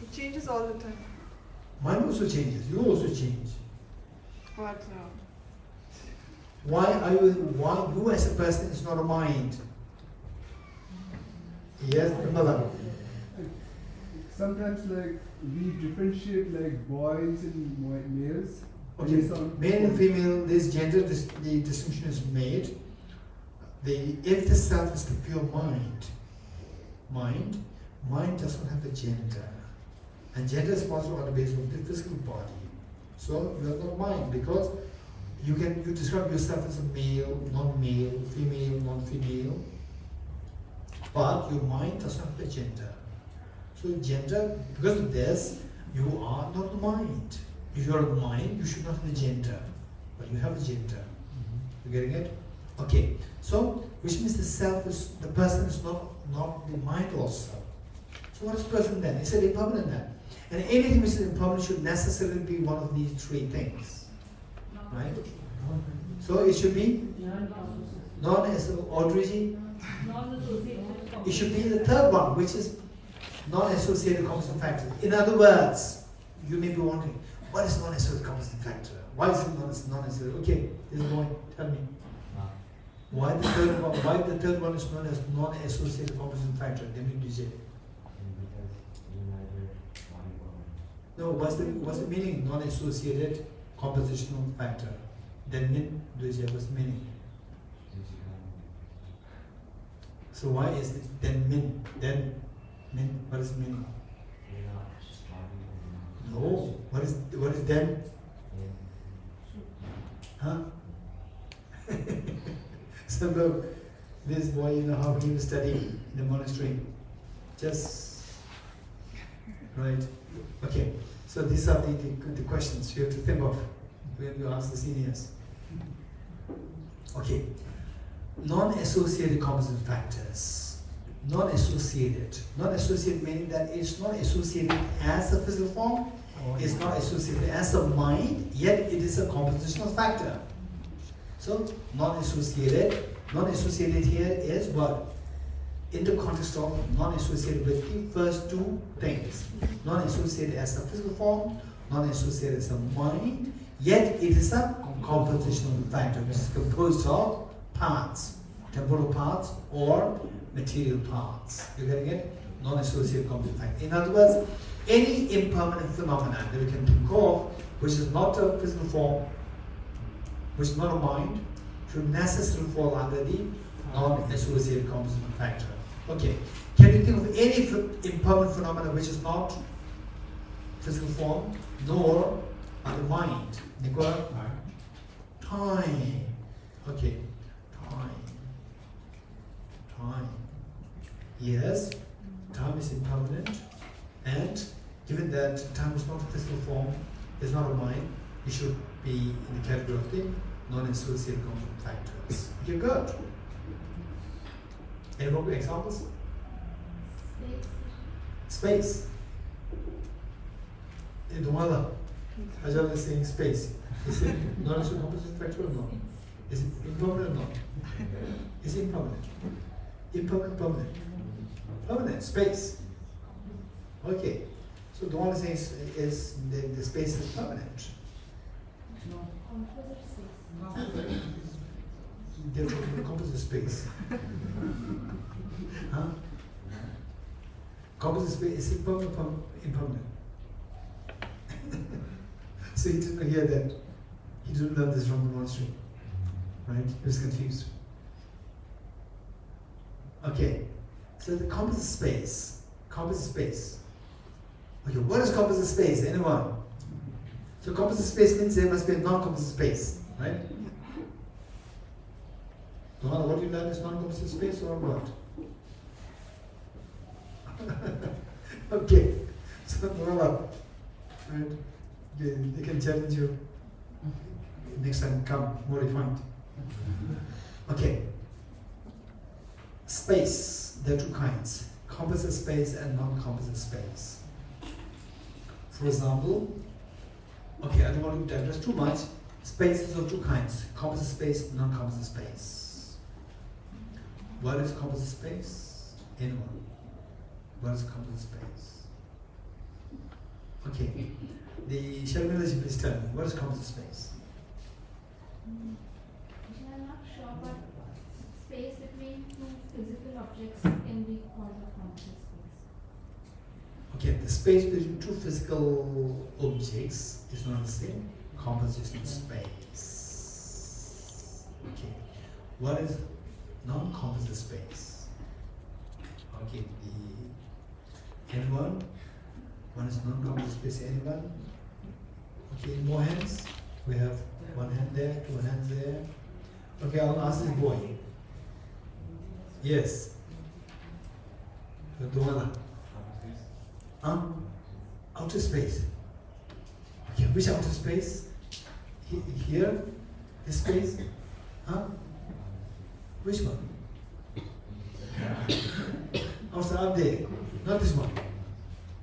It changes all the time. Mind also changes. You also change. But Why you as a person is not a mind? Yes, Mala. Sometimes like we differentiate like boys and males. Okay, male and female, this gender, the distinction is made. If the self is the pure mind does not have a gender. And gender is possible on the basis of the physical body. So you are not mind because you describe yourself as a male, non-male, female, non-female. But your mind does not have a gender. So gender, because of this, you are not the mind. If you are a mind, you should not have a gender. But you have a gender. You getting it? Okay. So, which means the person is not the mind also. So what is person then? Is it impermanent then? And anything which is impermanent should necessarily be one of these three things. Right? So it should be non-associated. It should be the third one, which is non-associated composite factor. In other words, you may be wondering, what is non-associated composite factor? Why is it non-associated? Okay, this is going. Tell me. Why the third one is known as non-associated composite factor? DJ. No, what's the meaning? Non-associated compositional factor. Then DJ, what's the meaning? So why is it then min? Then min, what is meaning? No. What is then? Huh? So look, this boy, how he was studying in the monastery. Just right. Okay. So these are the questions you have to think of when you ask the seniors. Okay. Non-associated composite factors. Non-associated. Non-associated meaning that it's not associated as a physical form, it's not associated as a mind, yet it is a compositional factor. So, non-associated. Non-associated here is what? In the context of non-associated with the first two things. Non-associated as a physical form, non-associated as a mind, Yet it is a compositional factor which is composed of parts, temporal parts or material parts. You getting it? Non-associative composite factor. In other words, any impermanent phenomenon that we can think of which is not a physical form, which is not a mind, should necessarily fall under the non-associative composite factor. Okay. Can you think of any impermanent phenomenon which is not physical form nor the mind? Nicola? Time. Okay. Time. Yes, time is impermanent, and given that time is not a physical form, is not a mind, it should be in the category of the non-associative composite factors. Okay, good. Any more examples? Space. In the weather, Ajahn is saying space. Is it non-associative composite factor or not? Is it impermanent or not? Is it impermanent? Impermanent, permanent. Permanent, space. Okay. So the one thing is the space is permanent. The composite space. Huh? Composite space is impermanent, impermanent. So he didn't hear that. He didn't learn this from the monastery. Right? He was confused. Okay. So the composite space. Composite space. Okay, what is composite space? Anyone? So composite space means there must be a non-composite space, right? No matter what you learn is non-composite space or what? Okay, so roll up, right? They can challenge you next time. Come, more refined. Okay. Space. There are two kinds: composite space and non-composite space. For example, okay, I don't want to digress too much. Spaces of two kinds: composite space, non-composite space. What is composite space? Anyone? What is composite space? Okay. The Sharmilaji, please tell me, what is composite space? I'm not sure, but space between two physical objects can be called a composite space. Okay, the space between two physical objects is known as the composition space. Okay, what is non-composite space? Okay, anyone? One is non-composite space, anyone? Okay, more hands? We have one hand there, two hands there. Okay, I'll ask this boy. Yes. The one. Outer space. Okay, which outer space? Here? This space? Which one? Outside, up there. Not this one.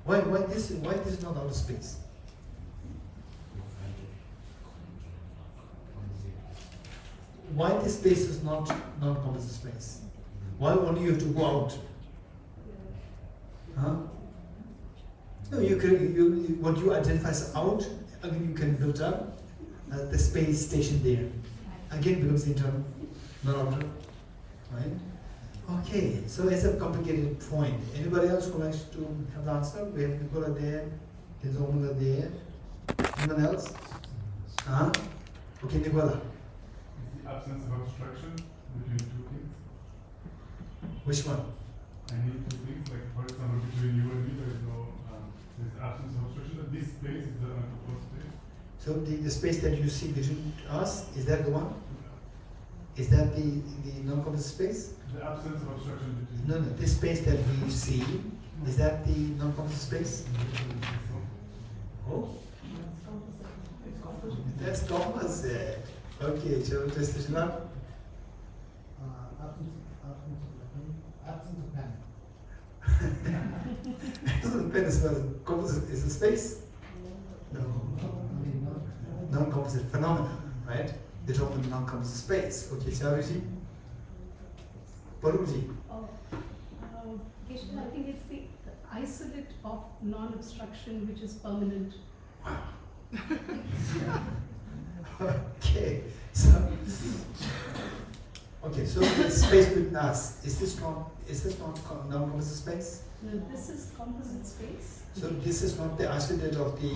Why this is not outer space? Why this space is not non-composite space? Why only you have to go out? No, what you identify as out, again you can build up the space station there. Again becomes internal, not outer. Right? Okay, so it's a complicated point. Anybody else who likes to have the answer? We have Nicola there, there's Omula there. Anyone else? Okay, Nicola. The absence of obstruction between two things. Which one? I need two things, like for example between you and me there is no there's absence of obstruction. This space is the uncomposed space. So the space that you see between us, is that the one? Is that the non-composite space? The absence of obstruction between No, this space that we see, is that the non-composite space? Oh? That's composite. Okay, shall we test this now? Absence of pen. Absence of pen is not composite, is a space? No. Non-composite phenomena, right? They're talking about non-composite space. Okay, shall we see? Paruji. Geshe, I think it's the isolate of non-obstruction which is permanent. Wow. Okay, so the space between us, is this not non-composite space? No, this is composite space. So this is not the isolated of the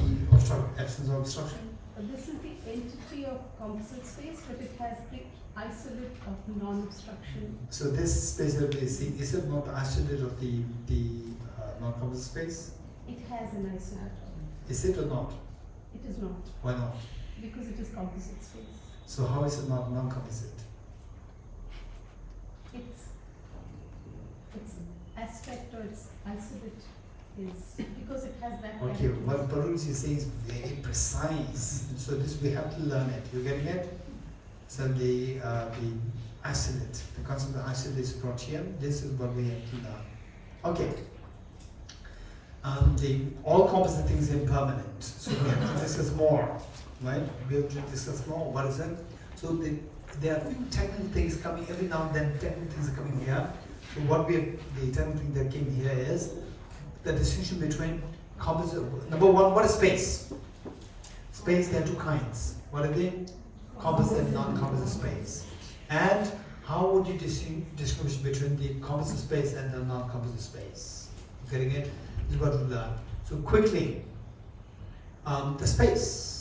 absence of obstruction? This is the entity of composite space, but it has the isolate of non-obstruction. So this space that we see, is it not isolated of the non-composite space? It has an isolate. Is it or not? It is not, Why not? because it is composite space. So how is it not non-composite? Its aspect or its isolate is because it has that. Okay, character. what Parul is saying is very precise. So this we have to learn it. You getting it? So the isolate, the concept of isolate is brought here. This is what we have to learn. Okay. All composite things are impermanent. So we have to discuss more, right? We have to discuss more. What is it? So there are few technical things coming every now and then. Technical things are coming here. So what the technical thing that came here is the distinction between composite. Number one, what is space? Space, there are two kinds. What are they? Composite and non-composite space. And how would you distinguish between the composite space and the non-composite space? Getting it? This is what we learn. So quickly, the space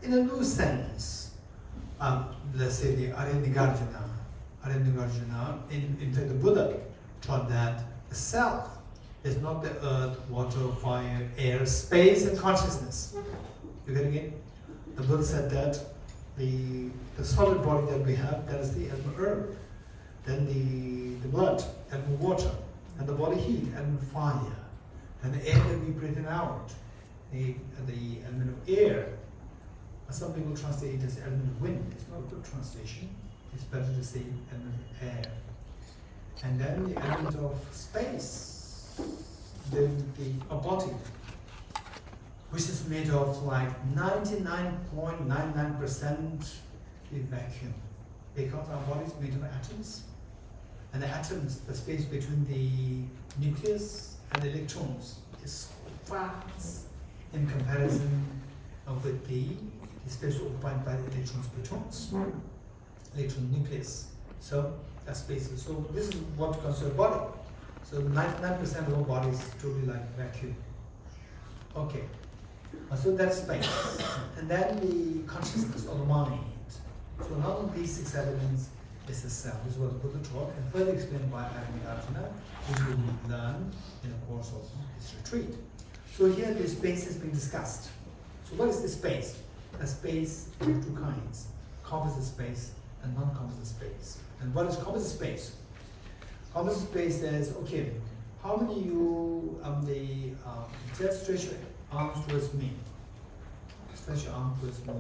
in a loose sense, let's say the Arya-Nagarjuna, in fact the Buddha taught that the self is not the earth, water, fire, air, space, and consciousness. You getting it? The Buddha said that the solid body that we have, that is the element earth, then the blood, element water, and the body heat, element fire, and the air that we breathe in out, the element of air. Some people translate it as element of wind. It's not a good translation. It's better to say element of air. And then the element of space, the body, which is made of like 99.99% vacuum, because our body is made of atoms, and the atoms, the space between the nucleus and the electrons is vast in comparison with the space occupied by the electrons, protons, electron nucleus. So that space is, so this is what considers body. So 99% of our body is truly like vacuum. Okay. So that's space. And then the consciousness or the mind. So none of these 6 elements is the self. This is what the Buddha taught and further explained by Arjuna, which we will learn in the course of this retreat. So here the space has been discussed. So what is the space? A space of 2 kinds, composite space and non-composite space. And what is composite space? Composite space says, okay, how many of you just stretch your arms towards me? Stretch your arm towards me.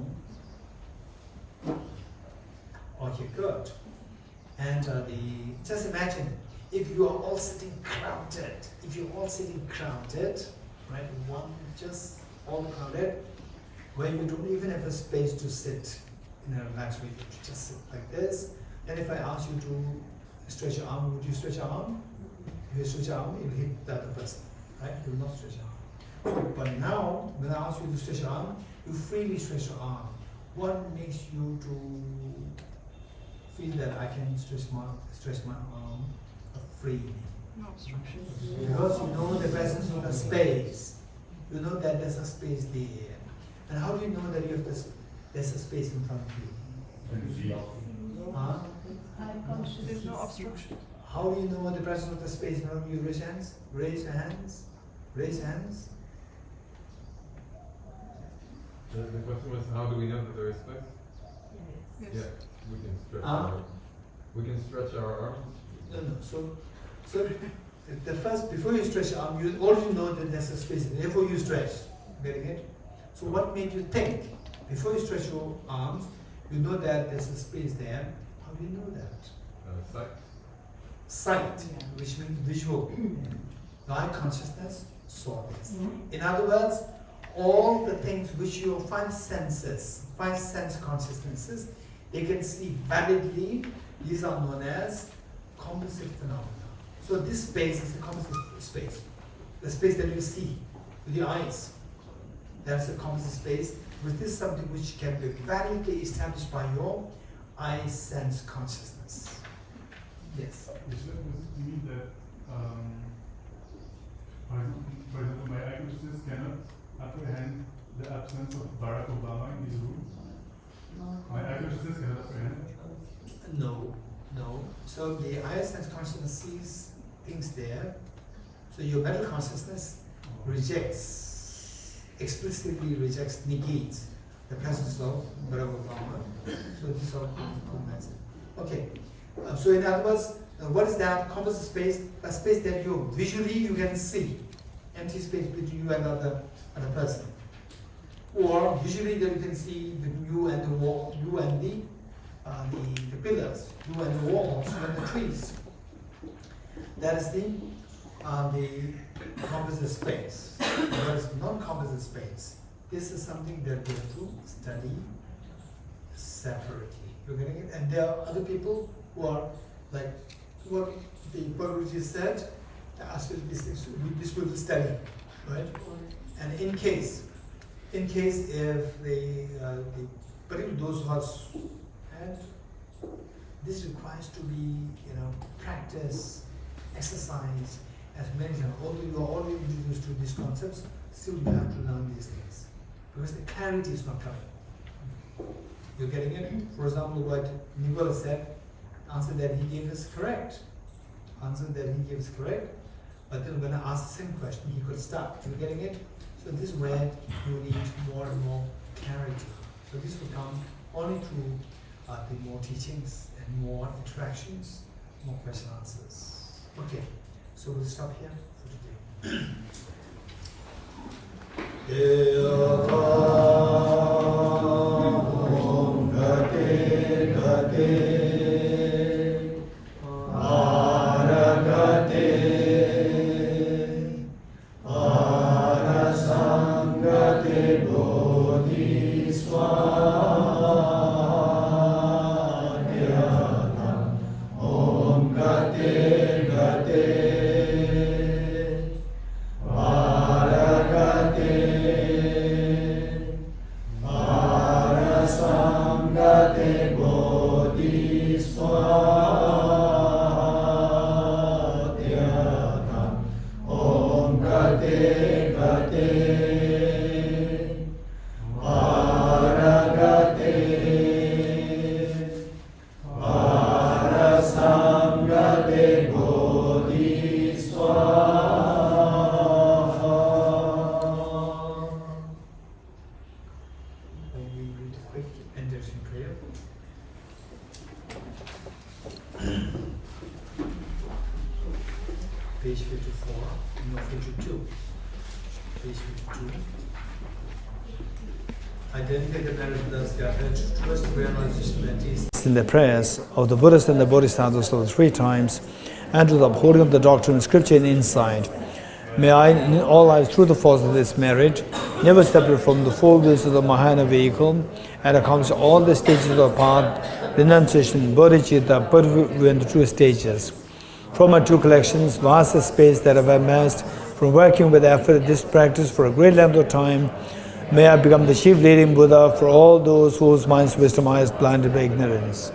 Okay, good. And just imagine if you are all sitting crowded. If you're all sitting crowded, right? One just all crowded, where you don't even have a space to sit in a relaxed way. You just sit like this. And if I ask you to stretch your arm, would you stretch your arm? If you stretch your arm, it will hit the other person, right? You will not stretch your arm. But now, when I ask you to stretch your arm, you freely stretch your arm. What makes you to feel that I can stretch my arm freely? No obstruction. Because you know the presence of the space. You know that there's a space there. And how do you know that you have there's a space in front of you? Huh? There's no obstruction. How do you know the presence of the space in front of you? Raise hands. Raise hands. Raise hands. The question was, how do we know that there is space? Yes. Yeah, we can stretch our arms. No. So the first, before you stretch your arm, you already know that there's a space. Therefore, you stretch. Getting it? So what made you think? Before you stretch your arms, you know that there's a space there. How do you know that? Sight. Sight, which means visual. Thy consciousness saw this. In other words, all the things which your 5 sense consciousnesses, they can see validly. These are known as composite phenomena. So this space is the composite space. The space that you see with your eyes. That's the composite space. Because this is something which can be validly established by your eye sense consciousness. Yes. Does this mean that, for example, my eye consciousness cannot apprehend the absence of Barack Obama in his room? My eye consciousness cannot apprehend? No, no. So the eye sense consciousness sees things there. So your mental consciousness explicitly rejects, negates the presence of Barack Obama. So this is all comments. Okay. So in other words, what is that composite space? A space that you can see, empty space between you and another person, or visually that you can see between you and the wall, you and the pillars, you and the walls, you and the trees. That is the composite space. What is non-composite space? This is something that we have to study separately. You're getting it? And there are other people who are like what the Guruji said, this will be studied, right? And in case if particularly those who are, and this requires to be, practice, exercise, as mentioned. Although you are already introduced to these concepts, still you have to learn these things because the clarity is not coming. You're getting it? For example, what Nicola said, answer that he gave is correct. But then when I ask the same question, he could stop. You're getting it? So this is where you need more and more clarity. So this will come only through the more teachings and more interactions, more question answers. Okay, so we'll stop here for today. Page 54, no, 52. Page 52. Identify the merit of the first realization that is in the prayers of the Buddhists and the Bodhisattvas of the 3 times, and to the upholding of the doctrine of scripture and insight. May I, in all lives, through the force of this merit, never separate from the full wheels of the Mahayana vehicle, and accomplish all the stages of the path, renunciation, bodhicitta, Buddhahood and the true stages. From my 2 collections, vast space that I've amassed from working with effort at this practice for a great length of time, may I become the chief leading Buddha for all those whose minds' wisdom is blinded by ignorance.